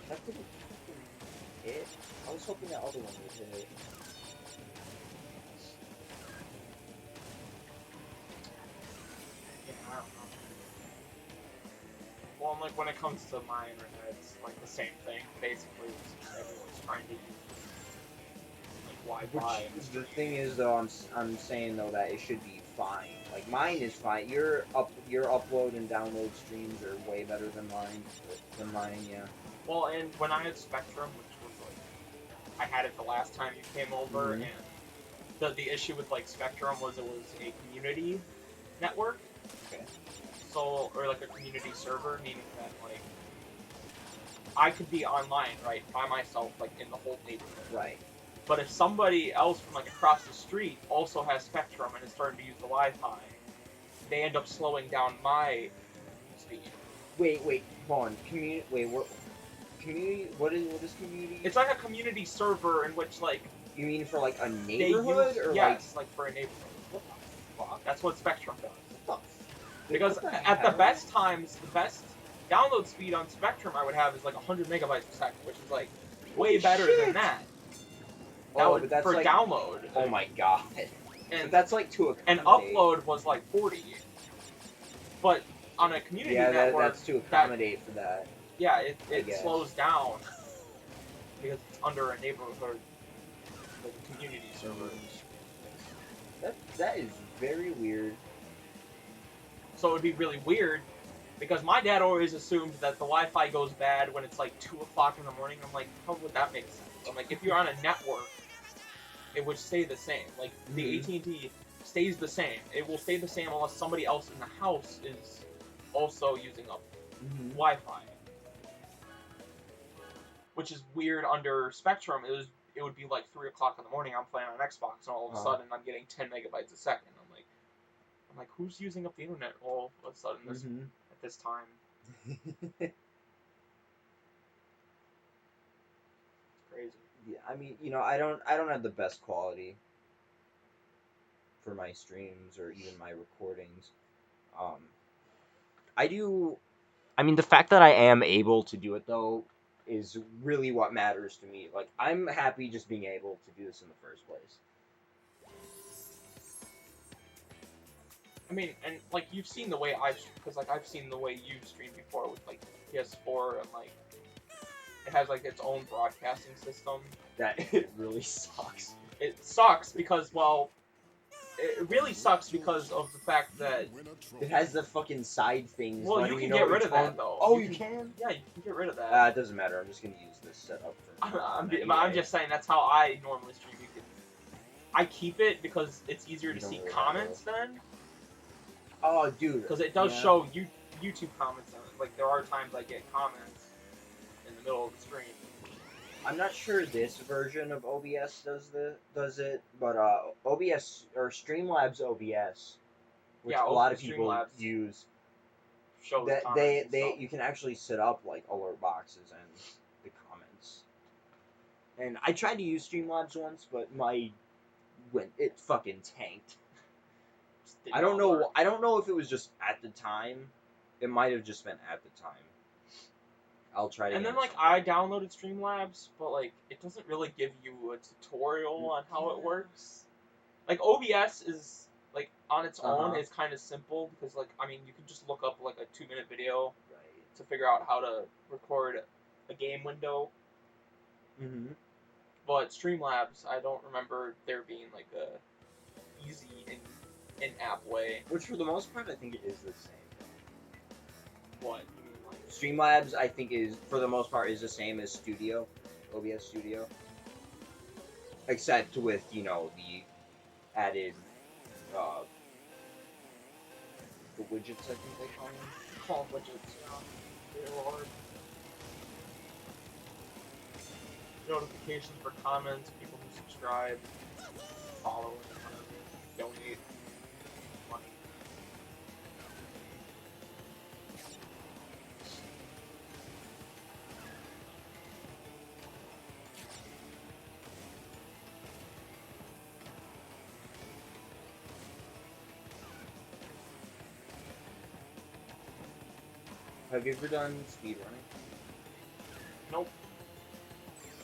That didn't hit. I was hoping that other one would hit. Yeah, I don't know. Well, and, like when it comes to my internet, it's like the same thing. Basically, it's just everyone's trying to use like Wi-Fi. Which the thing is though, I'm saying though that it should be fine. Like mine is fine. Your upload and download streams are way better than mine. Yeah. Well, and when I had Spectrum, which was like, I had it the last time you came over, Mhm. and the issue with like Spectrum was it was a community network. Okay. So, or like a community server, meaning that like I could be online, right, by myself, like in the whole neighborhood. Right. But if somebody else from like across the street also has Spectrum and is starting to use the Wi-Fi, they end up slowing down my speed. Wait, hold on. What is community? It's like a community server in which like You mean for like a they neighborhood use, or yes, like for a neighborhood. What the fuck? That's what Spectrum does. What the Because what the at the hell? best times, the best download speed on Spectrum I would have is like 100 megabytes per second, which is like way better shit. than that. Oh, but that's for like download. Oh my god. And But that's like to and accommodate. upload was like 40. But on a community network, that's to accommodate for that. yeah, it guess. slows down because it's under a neighborhood, like community server. That is very weird. So it would be really weird because my dad always assumed that the Wi-Fi goes bad when it's like 2 o'clock in the morning. I'm like, how would that make sense? I'm like, if you're on a network, it would stay the same. Like the AT&T stays the same. It will stay the same unless somebody else in the house is also using up Wi-Fi. Which is weird under Spectrum. It would be like 3 o'clock in the morning. I'm playing on Xbox, and all of a sudden I'm getting 10 megabytes a second. I'm like, who's using up the internet all of a sudden at this time? It's crazy. Yeah, I mean, I don't have the best quality for my streams or even my recordings. I do. I mean, the fact that I am able to do it though is really what matters to me. Like, I'm happy just being able to do this in the first place. I mean, and like you've seen the way because like I've seen the way you've streamed before with like PS4 and like it has like its own broadcasting system. That it really sucks. It sucks because it really sucks because of the fact that It has the fucking side things. well, you can get rid of that though. Oh, you can? Yeah, you can get rid of that. It doesn't matter. I'm just gonna use this setup for. I'm just saying that's how I normally stream. I keep it because it's easier to see really comments then. Oh, dude. Because it does show YouTube comments. Like there are times I get comments in the middle of the stream. I'm not sure this version of OBS does it, but OBS or Streamlabs OBS, which a lot of people Streamlabs use, shows that comments they you can actually set up like alert boxes and the comments. And I tried to use Streamlabs once, but it fucking tanked. I don't know. I don't know if it was just at the time. It might have just been at the time. I'll try to. And then like I downloaded Streamlabs, but like it doesn't really give you a tutorial on how it works. Like OBS is like on its own is kind of simple because like I mean you can just look up like a 2-minute video to figure out how to record a game window. Mm-hmm. But Streamlabs, I don't remember there being like a easy in-app way. Which for the most part I think it is the same. What? You mean like Streamlabs, I think, is for the most part is the same as Studio, OBS Studio, except with the added the widgets. I think they call them. call widgets? They're hard. Notifications for comments, people who subscribe, follow, donate money. Have you ever done speedrunning? Nope.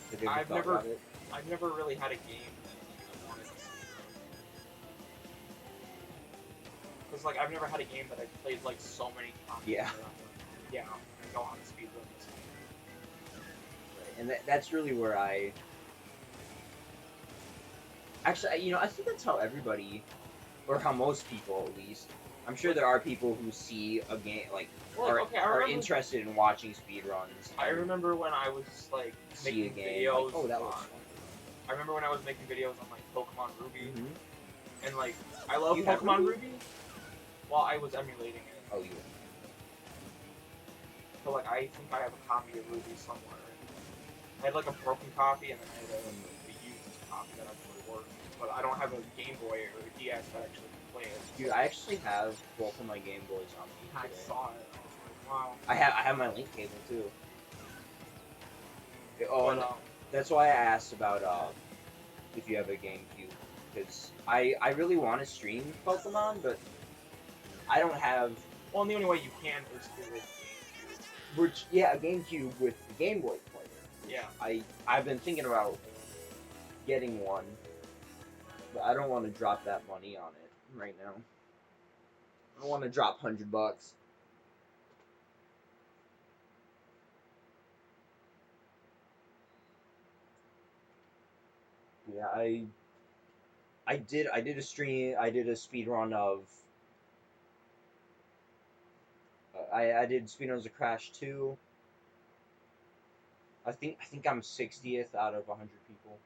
Have you ever thought about it? I've never really had a game that I wanted to speedrun. Because like I've never had a game that I've played like so many times. Yeah. Yeah, I go on speedruns. And that's really where I. Actually, I think that's how everybody, or how most people at least. I'm sure there are people who see a game are interested in watching speedruns. I remember when I was like making videos. Like, oh, that looks fun. I remember when I was making videos on like Pokemon Ruby, and like I love You have Pokemon Ruby? Ruby. While I was emulating it. Oh, you. So like I think I have a copy of Ruby somewhere. I had like a broken copy and then I had a used copy that actually worked. But I don't have a Game Boy or a DS that actually can play it. Dude, I actually have both of my Game Boys on me I today. saw it. I was like, wow. I have my link cable too. Oh, But, and that's why I asked about if you have a GameCube, because I really want to stream Pokemon, but I don't have. Well, and the only way you can is through a GameCube. Which a GameCube with the Game Boy player. Yeah. I've been thinking about getting one, but I don't want to drop that money on it right now. I don't want to drop $100. Yeah, I did a stream. I did a speed run of. I did speedruns of Crash 2. I think I'm 60th out of 100 people.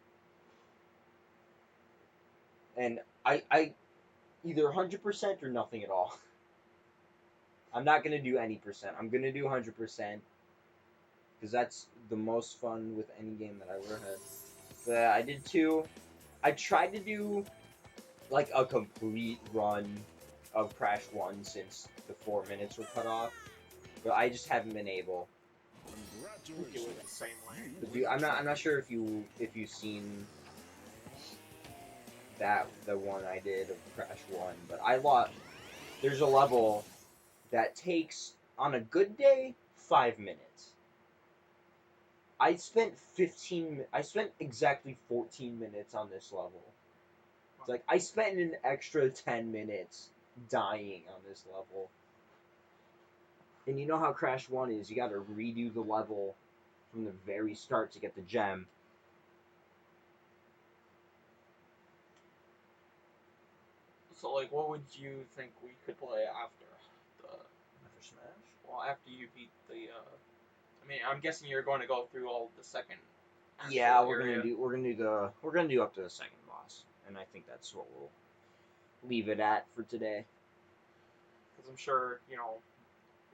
And I either 100% or nothing at all. I'm not gonna do any percent. I'm gonna do 100% because that's the most fun with any game that I ever had. But I did 2. I tried to do like a complete run of Crash 1 since the 4 minutes were cut off, but I just haven't been able. Congratulations. The same way. But dude, I'm not sure if you've seen the one I did of Crash 1, but there's a level that takes on a good day 5 minutes. I spent exactly 14 minutes on this level. It's like I spent an extra 10 minutes dying on this level. And you know how Crash 1 is, you gotta redo the level from the very start to get the gem. So, like, what would you think we could play after the... After Smash? Well, after you beat the, I mean, I'm guessing you're going to go through all the second Yeah, actual we're area. gonna do up to the second boss. And I think that's what we'll leave it at for today. Because I'm sure, you know,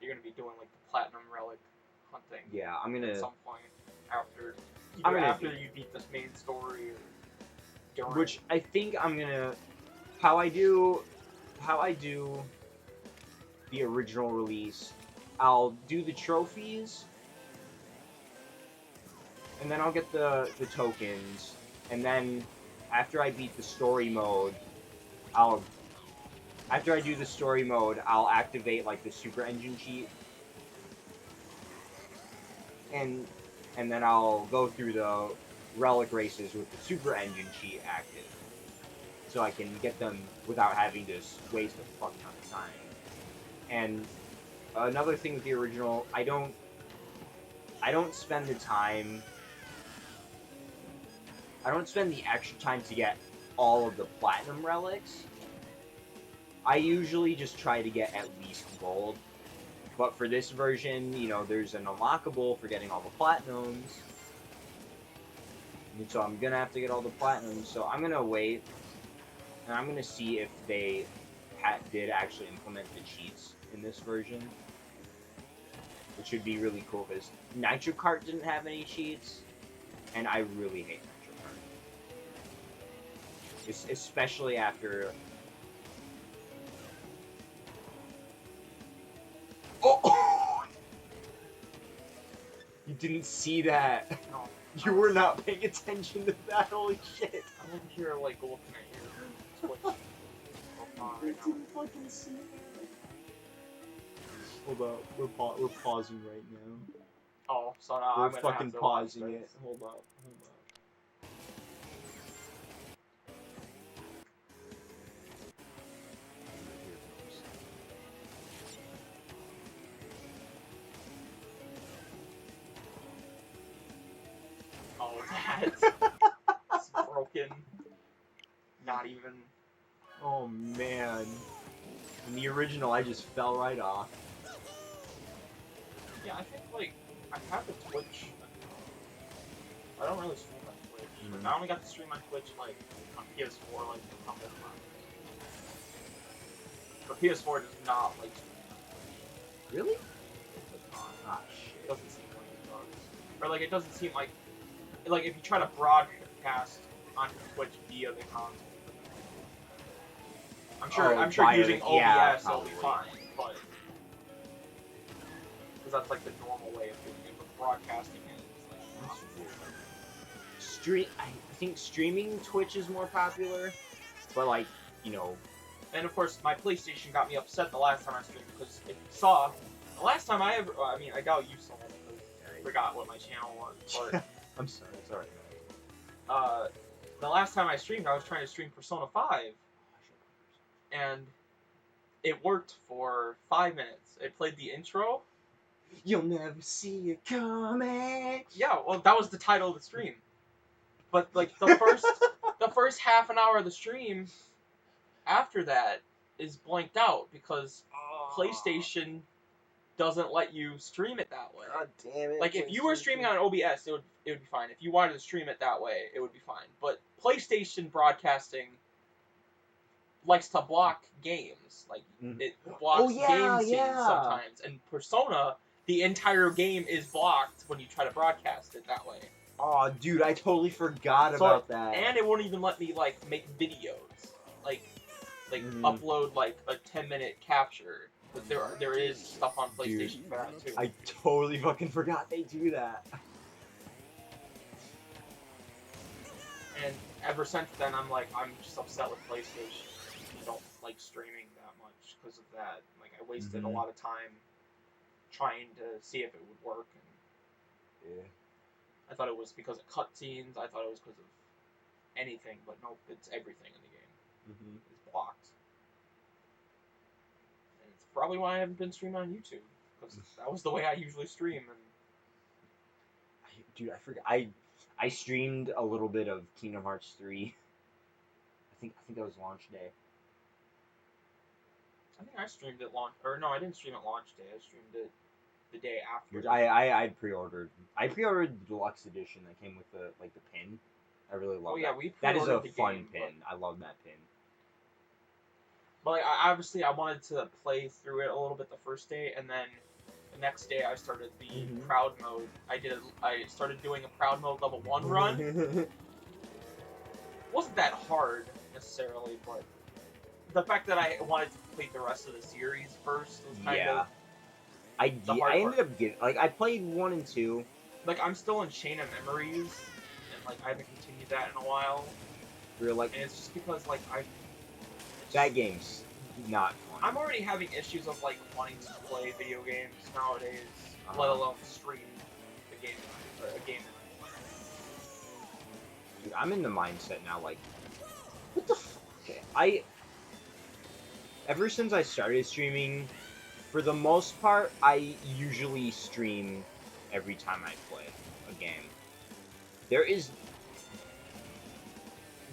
you're going to be doing, like, the Platinum Relic hunting. Yeah, I'm gonna... At some point after... I'm Either gonna after you beat this main story or during... Which I think I'm gonna... How I do the original release, I'll do the trophies, and then I'll get the tokens, and then after I beat the story mode, after I do the story mode, I'll activate like the super engine cheat, and then I'll go through the relic races with the super engine cheat active, so I can get them without having to waste a fuck ton of time. And another thing with the original, I don't spend the time. I don't spend the extra time to get all of the platinum relics. I usually just try to get at least gold. But for this version, you know, there's an unlockable for getting all the platinums. And so I'm gonna have to get all the platinums. So I'm gonna wait, and I'm gonna see if they did actually implement the cheats in this version, which would be really cool because Nitro Kart didn't have any cheats, and I really hate Nitro Kart, especially after. Oh! You didn't see that. No. You were not paying attention to that. Holy shit! I'm over here, like, looking at your Twitch. I didn't fucking see that. Hold up, we're pausing right now. Oh, so now We're I'm gonna fucking have to watch pausing it. this. Hold up. Oh, that's it's broken. Not even. Oh man. In the original, I just fell right off. Yeah, I think, like, I have the Twitch. I don't really stream on Twitch. Mhm. But I only got to stream on Twitch, like, on PS4, like, a couple of times. But PS4 does not, like, streaming on Twitch. Really? It does not. Ah It shit. doesn't seem like it does. Or, like, it doesn't seem like if you try to broadcast onto Twitch via the console. I'm sure via using the- OBS yeah, will be probably. fine, but because that's like the normal way of doing it. But broadcasting it is like not. I think streaming Twitch is more popular, but like, you know. And of course, my PlayStation got me upset the last time I streamed because if you saw, the last time I ever, I mean, I doubt you saw it because I forgot what my channel was, but I'm sorry, it's alright. the last time I streamed, I was trying to stream Persona 5, and it worked for 5 minutes. It played the intro. You'll never see it coming. Yeah, well, that was the title of the stream. But like the first half an hour of the stream after that is blanked out because PlayStation doesn't let you stream it that way. God damn it. Like if you were streaming on OBS, it would be fine. If you wanted to stream it that way, it would be fine. But PlayStation broadcasting likes to block games. Like it blocks game scenes sometimes. And Persona, the entire game is blocked when you try to broadcast it that way. Oh, dude, I totally forgot about that. And it won't even let me like make videos, like upload like a 10-minute capture. But there is stuff on PlayStation for that too. I totally fucking forgot they do that. And ever since then, I'm just upset with PlayStation. I don't like streaming that much because of that. Like I wasted a lot of time trying to see if it would work. And Yeah. I thought it was because of cutscenes. I thought it was because of anything, but nope, it's everything in the game. It's blocked. probably why I haven't been streaming on YouTube, because that was the way I usually stream. And Dude, I forgot. I streamed a little bit of Kingdom Hearts 3. I think that was launch day. I think I streamed it launch, or no, I didn't stream it launch day. I streamed it the day after. Which I pre-ordered. I pre-ordered the deluxe edition that came with the pin. I really love that. Yeah, we that is a pre-ordered the fun game, pin. I love that pin. But like, obviously, I wanted to play through it a little bit the first day, and then the next day I started the proud mode. I started doing a proud mode level 1 run. It wasn't that hard necessarily, but the fact that I wanted to complete the rest of the series first was kind of I ended up getting I played 1 and 2. Like, I'm still in Chain of Memories, and like I haven't continued that in a while. We're like, and it's just because like that game's not fun. I'm already having issues of like wanting to play video games nowadays, let alone stream the game or a game. Dude, I'm in the mindset now. Like, what the? Okay, ever since I started streaming, for the most part, I usually stream every time I play a game.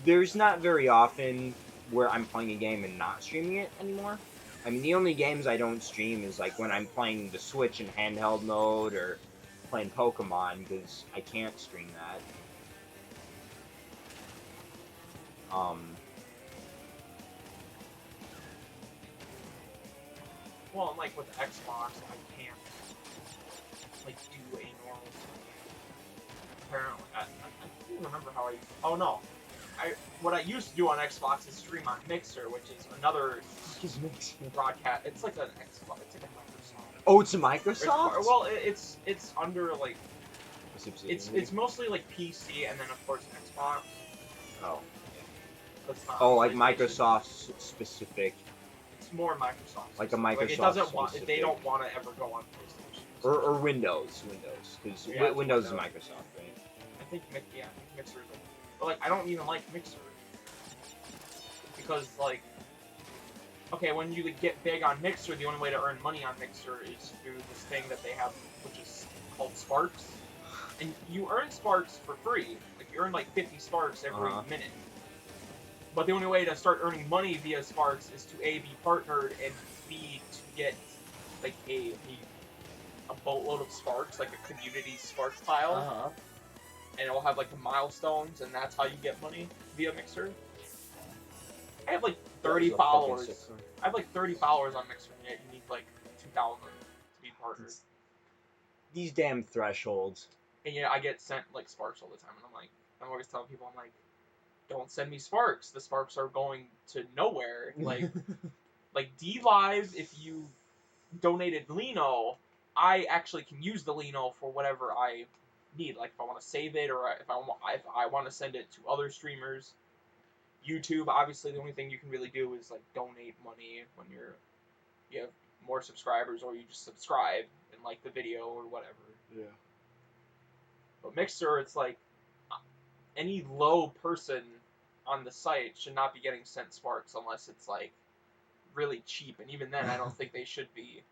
There's not very often where I'm playing a game and not streaming it anymore. I mean, the only games I don't stream is like when I'm playing the Switch in handheld mode or playing Pokemon, because I can't stream that. Well, and like with Xbox, I can't like do a normal stream. Apparently, I don't remember how I. Oh no, what I used to do on Xbox is stream on Mixer, which is another broadcast. It's like an Xbox. It's like a Microsoft. Oh, it's a Microsoft. Well, it's under like it's mostly like PC and then of course Xbox. Oh. Oh, like Microsoft specific. It's more Microsoft. Like a Microsoft. Like it doesn't want. They don't want to ever go on PlayStation. Or Windows, because Windows is Microsoft, right? I think Mixer is. But like, I don't even like Mixer because like, okay, when you get big on Mixer, the only way to earn money on Mixer is through this thing that they have, which is called Sparks, and you earn Sparks for free. Like you earn like 50 Sparks every minute. But the only way to start earning money via Sparks is to A, be partnered, and B, to get like a boatload of Sparks, like a community Sparks pile. And it will have like the milestones, and that's how you get money via Mixer. I have like 30 followers. I have like 30 followers on Mixer, and yet you need like 2,000 to be partnered. These damn thresholds. And yeah, I get sent like Sparks all the time, and I'm always telling people, I'm like, don't send me Sparks. The Sparks are going to nowhere. Like D-Live, if you donated Lino, I actually can use the Lino for whatever I need. Like if I want to save it, or if I want to send it to other streamers. YouTube, obviously, the only thing you can really do is like donate money when you have more subscribers, or you just subscribe and like the video or whatever. Yeah. But Mixer, it's like any low person on the site should not be getting sent Sparks unless it's like really cheap, and even then I don't think they should be,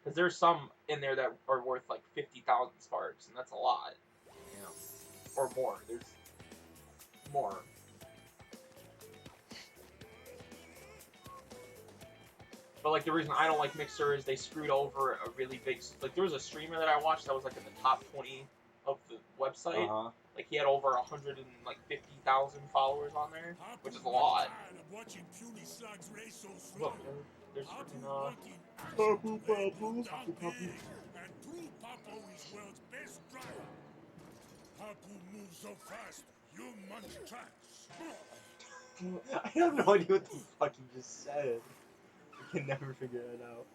because there's some in there that are worth like 50,000 Sparks, and that's a lot. Yeah. Or more. There's more. But like the reason I don't like Mixer is they screwed over a really big. Like there was a streamer that I watched that was like in the top 20 of the website. Like he had over 150,000 followers on there, which is a lot. Look, there's freaking Papu Papu. Papu moves so fast, you munch tracks. I have no idea what the fuck you just said. I can never figure it out.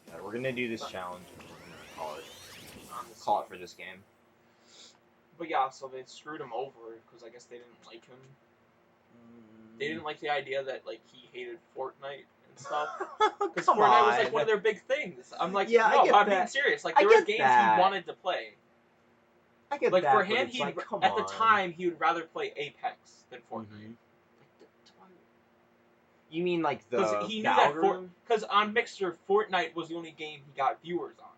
Yeah, we're gonna do this challenge. We're gonna call it for this game. But yeah, so they screwed him over because I guess they didn't like him. They didn't like the idea that like he hated Fortnite and stuff. Because Fortnite was like one of their big things. I'm like, yeah, no, I'm being serious. Like there were games he wanted to play. I get like that, for him, at the on. time he would rather play Apex than Fortnite. You mean like the, Because he the knew that algorithm? because on Mixer, Fortnite was the only game he got viewers on.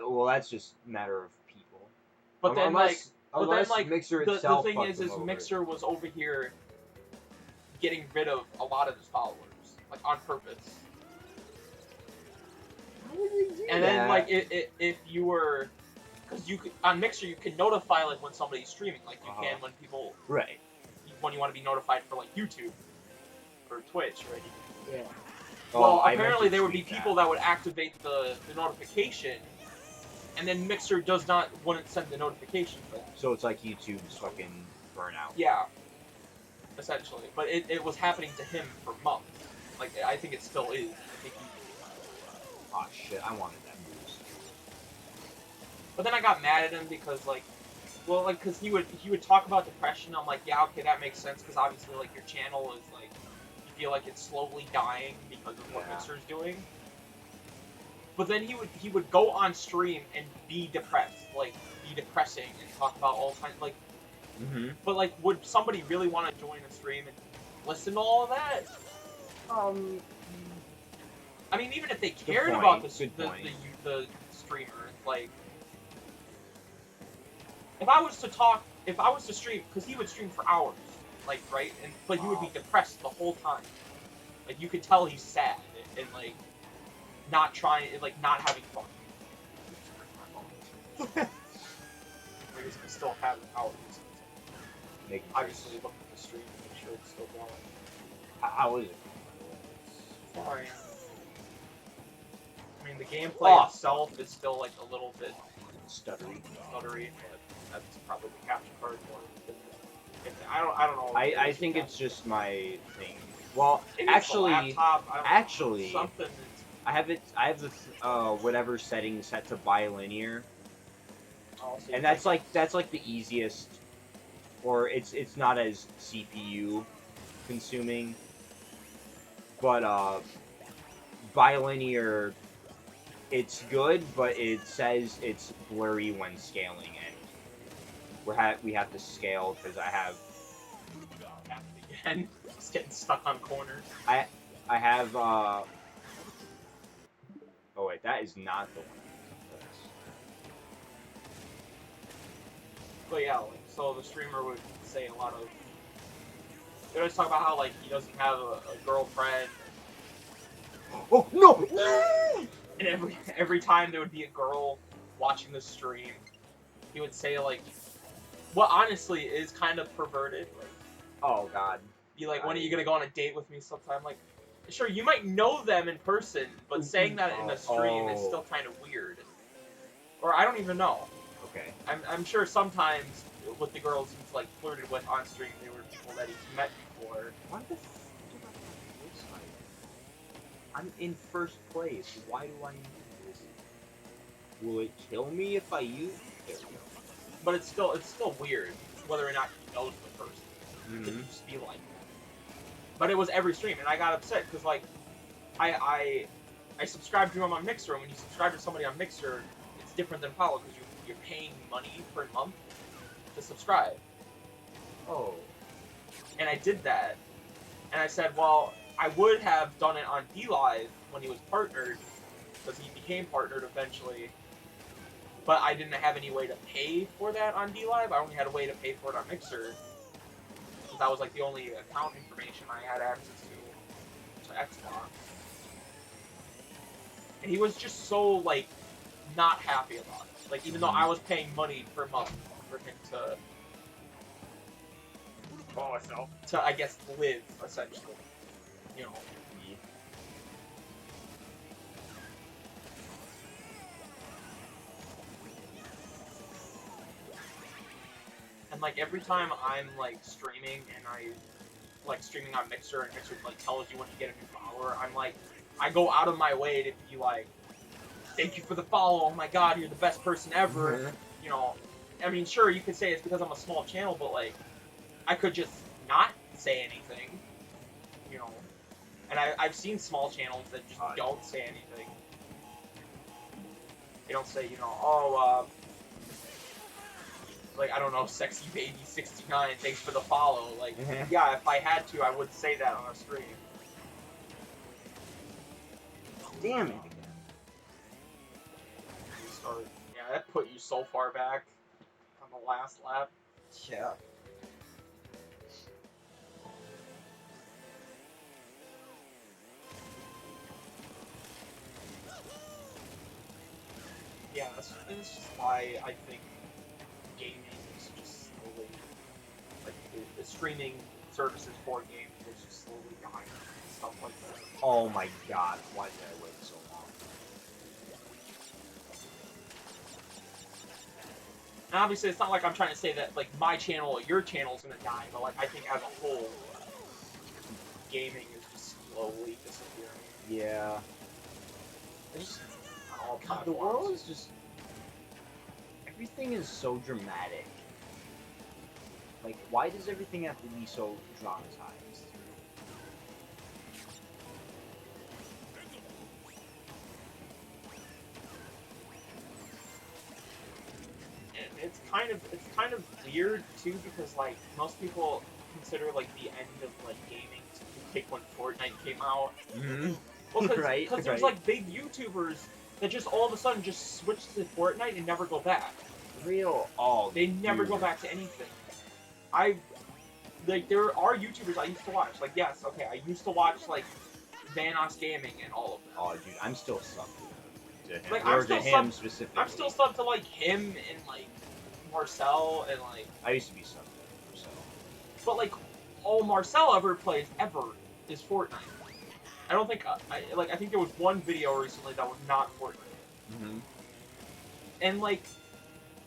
Well, that's just a matter of people. But then unless like Mixer the itself thing fucked is them over. Mixer was over here getting rid of a lot of his followers, like on purpose. How would they do And that? then like if you were, because you could on Mixer you can notify like when somebody's streaming, like you can when people Right. when you want to be notified for like YouTube or Twitch or anything. Yeah. Well, I meant apparently to there would be tweet people that would activate the notification, and then Mixer wouldn't send the notification for that. So it's like YouTube's fucking burnout. Yeah, essentially. But it was happening to him for months. Like, I think it still is. I think Oh shit, I wanted that boost. But then I got mad at him because, like, well, like, because he would talk about depression. I'm like, yeah, okay, that makes sense, because obviously, like, your channel is, like, you feel like it's slowly dying because of what Mixer's doing. But then he would go on stream and be depressed, like, be depressing and talk about all kinds, like, but, like, would somebody really want to join a stream and listen to all of that? I mean, even if they cared about the streamer, like, if I was to stream, because he would stream for hours, like, right, but he would be depressed the whole time. Like, you could tell he's sad and like, not trying, like, not having fun. We're just gonna still have hours. Obviously, look at the stream and make sure it's still going. How is it? Fine. I mean, the gameplay itself is still like a little bit stuttery, but that's probably the capture card one. I don't know. I think it's just my thing. Well, Maybe actually, it's a laptop, I don't know, something. I have the whatever setting set to bilinear, and that's like the easiest, or it's not as CPU consuming, but bilinear, it's good, but it says it's blurry when scaling, and we have to scale because I have. Again, just getting stuck on corners. I have Oh wait, that is not the one. But yeah, like, so the streamer would say a lot of. They always talk about how like he doesn't have a girlfriend. Oh no! And every time there would be a girl watching the stream, he would say like, what honestly is kind of perverted. Like, oh god. Be like, when are you gonna go on a date with me sometime? Like, sure, you might know them in person, but saying that in a stream is still kind of weird. Or I don't even know. Okay. I'm sure sometimes with the girls he's like flirted with on stream, they were people that he's met before. Why the f do I have this fight? I'm in first place. Why do I need this? Will it kill me if I use it? But it's still weird whether or not he knows the person. It could just be like. But it was every stream, and I got upset because like, I subscribed to him on Mixer, and when you subscribe to somebody on Mixer, it's different than follow because you're paying money per month to subscribe. Oh. And I did that, and I said, well, I would have done it on DLive when he was partnered, because he became partnered eventually. But I didn't have any way to pay for that on DLive. I only had a way to pay for it on Mixer. Because that was like the only account information I had access to Xbox. And he was just so, like, not happy about it. Like, even though I was paying money per month for him to, I guess, live, essentially. You know. And like every time I'm like streaming and streaming on Mixer and Mixer like tells you when you get a new follower, I'm like, I go out of my way to be like, thank you for the follow, oh my god, you're the best person ever. You know, I mean, sure, you could say it's because I'm a small channel, but like, I could just not say anything, you know. And I've seen small channels that just don't say anything. They don't say, you know, oh, like, I don't know, Sexy Baby 69, thanks for the follow. Like, yeah, if I had to, I would say that on a stream. Damn it. Yeah, that put you so far back on the last lap. Yeah. Yeah, this is just why I think gaming is just slowly, like, the streaming services for gaming is just slowly dying and stuff like that. Oh my god, why did I wait so long? And obviously, it's not like I'm trying to say that, like, my channel or your channel is gonna die, but, like, I think as a whole, gaming is just slowly disappearing. Yeah. Just on all God, the platforms. world is just... Everything is so dramatic. Like, why does everything have to be so dramatized? It's kind of weird too, because like most people consider like the end of like gaming to take when Fortnite came out. Mm-hmm. Well, because Right, there's like big YouTubers that just all of a sudden just switch to Fortnite and never go back. Real... Oh, They never dude. go back to anything. There are YouTubers I used to watch. Like, yes, okay, I used to watch like Vanoss Gaming and all of them. Oh, dude, I'm still subbed to him. Like, or I'm still to him subbed- specifically. I'm still subbed to like him and like Marcel and like. I used to be subbed to him, so... But like, all Marcel ever plays ever is Fortnite. I don't think I think there was one video recently that was not Fortnite. Mm-hmm. And like,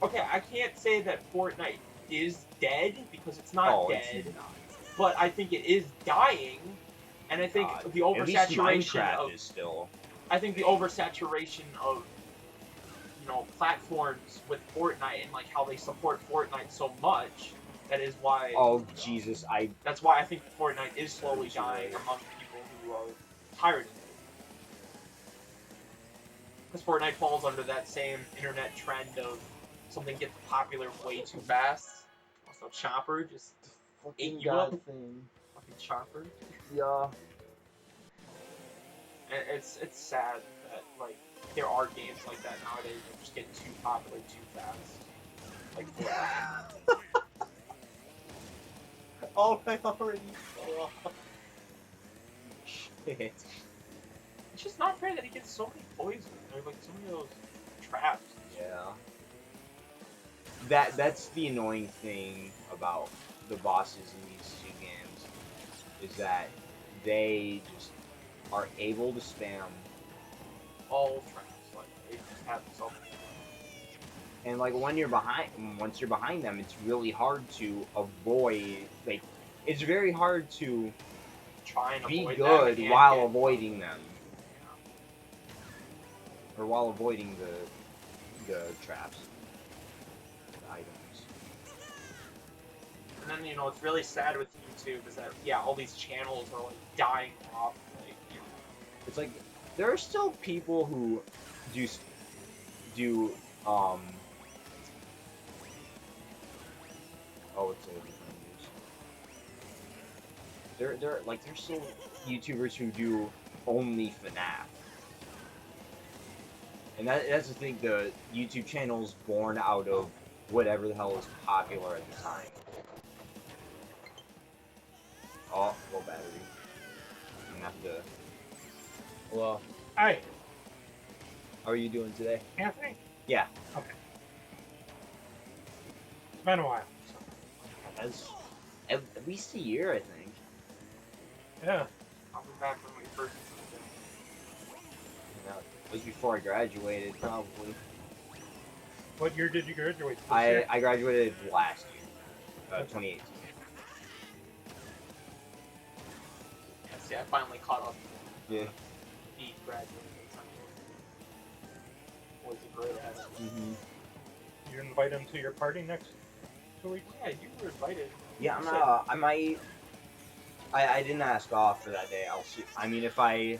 okay, I can't say that Fortnite is dead because it's not dead, It's not. but I think it is dying. And I think the At least oversaturation Minecraft of is still... I think the oversaturation of, you know, platforms with Fortnite and like how they support Fortnite so much, that is why. Oh, Jesus, That's why I think Fortnite is slowly dying among people who are tired of it. Because Fortnite falls under that same internet trend of something gets popular way too fast. Also, Chopper just ate you up. thing. Fucking Chopper. Yeah. And it's sad that like there are games like that nowadays that just get too popular too fast. Like Fortnite. Oh, I already saw. Shit. It's just not fair that he gets so many poisons. There's like so many of those traps. Yeah. That's the annoying thing about the bosses in these two games, is that they just are able to spam, All traps. Like they just have so many. and like once you're behind them, it's really hard to avoid. Like, it's very hard to Try and be avoid good them and while get- avoiding them, or while avoiding the traps, the items. And then, you know, it's really sad with YouTube is that, yeah, all these channels are, like, dying off, like, you know. It's like, there are still people who do oh, it's a different news. There's still YouTubers who do only FNAF. And that's the thing, the YouTube channel's born out of whatever the hell is popular at the time. Oh, low battery. I'm gonna have to... Hello. Hey, How are you doing today? Anthony? Yeah. Okay. It's been a while. That's at least a year, I think. Yeah. I'll be back when we first did You know, it was before I graduated, probably. What year did you graduate? This year? I graduated last year, 2018. Yeah, see, I finally caught up Yeah. he graduated. Was a great ahead of me. Mm-hmm. You invite him to your party next 2 weeks? Yeah, you were invited. Yeah, You I might. I didn't ask off for that day. I'll see. I mean, if I You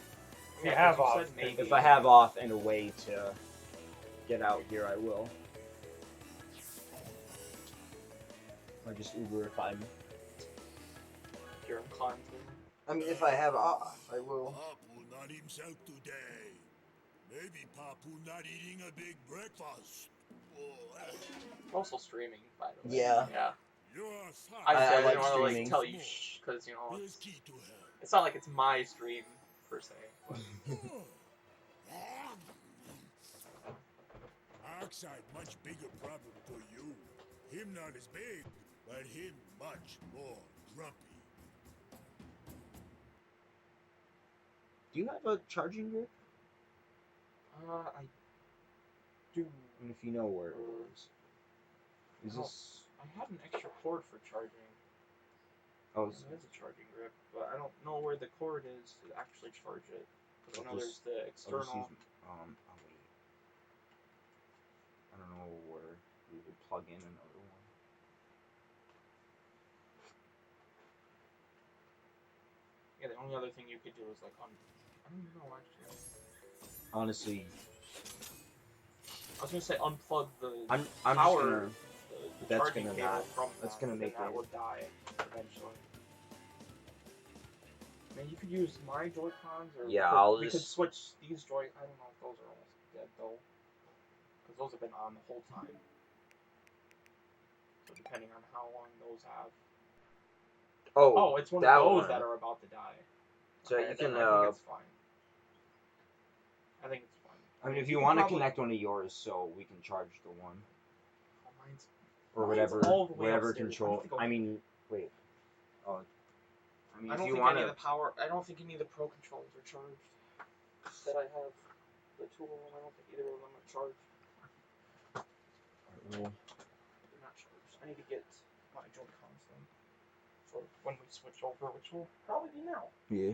Yeah, have 'cause off. you said maybe. if I have off and a way to get out here, I will. Or just Uber if I'm. If you're inclined to. I mean, if I have off, I will. Papu not himself today. Maybe Papu not eating a big breakfast. I'm also streaming, by the way. Yeah. Yeah. You're fine. I I didn't like want to like streaming. tell you because you know Here's key to hell. it's not like it's my stream per se. But Outside much bigger problem for you. Him not as big, but him much more grumpy. Do you have a charging grip? I do. And if you know where it is. Is No. this. I have an extra cord for charging. Oh, There is a charging grip, but I don't know where the cord is to actually charge it. Because I know there's the I'll just external. use, I'll wait. I don't know where we would plug in another one. Yeah, the only other thing you could do is like I don't know actually. Honestly, I was gonna say unplug the I'm power, just gonna. the that's charging gonna cable not- from that's that, gonna and make that it- would die eventually. I mean, you could use my Joy-Cons, or Yeah, we could just- switch these Joy. I don't know if those are almost dead though, because those have been on the whole time. So depending on how long those have. Oh, it's one of that those one. that are about to die. So Okay, you then can. I think it's fine. I think it's fine. I mean, if you you can want to probably- connect one of yours, so we can charge the one Oh, mine's or Mine's whatever, all the way whatever upstairs. control. I have to go- I mean, wait. Oh. I mean, I if don't you think want any to. of the power. I don't think any of the Pro controllers are charged. That I have the two of them. I don't think either of them are charged. They're not charged. I need to get my Joy-Cons then. For when we switch over, which will probably be now. Yeah.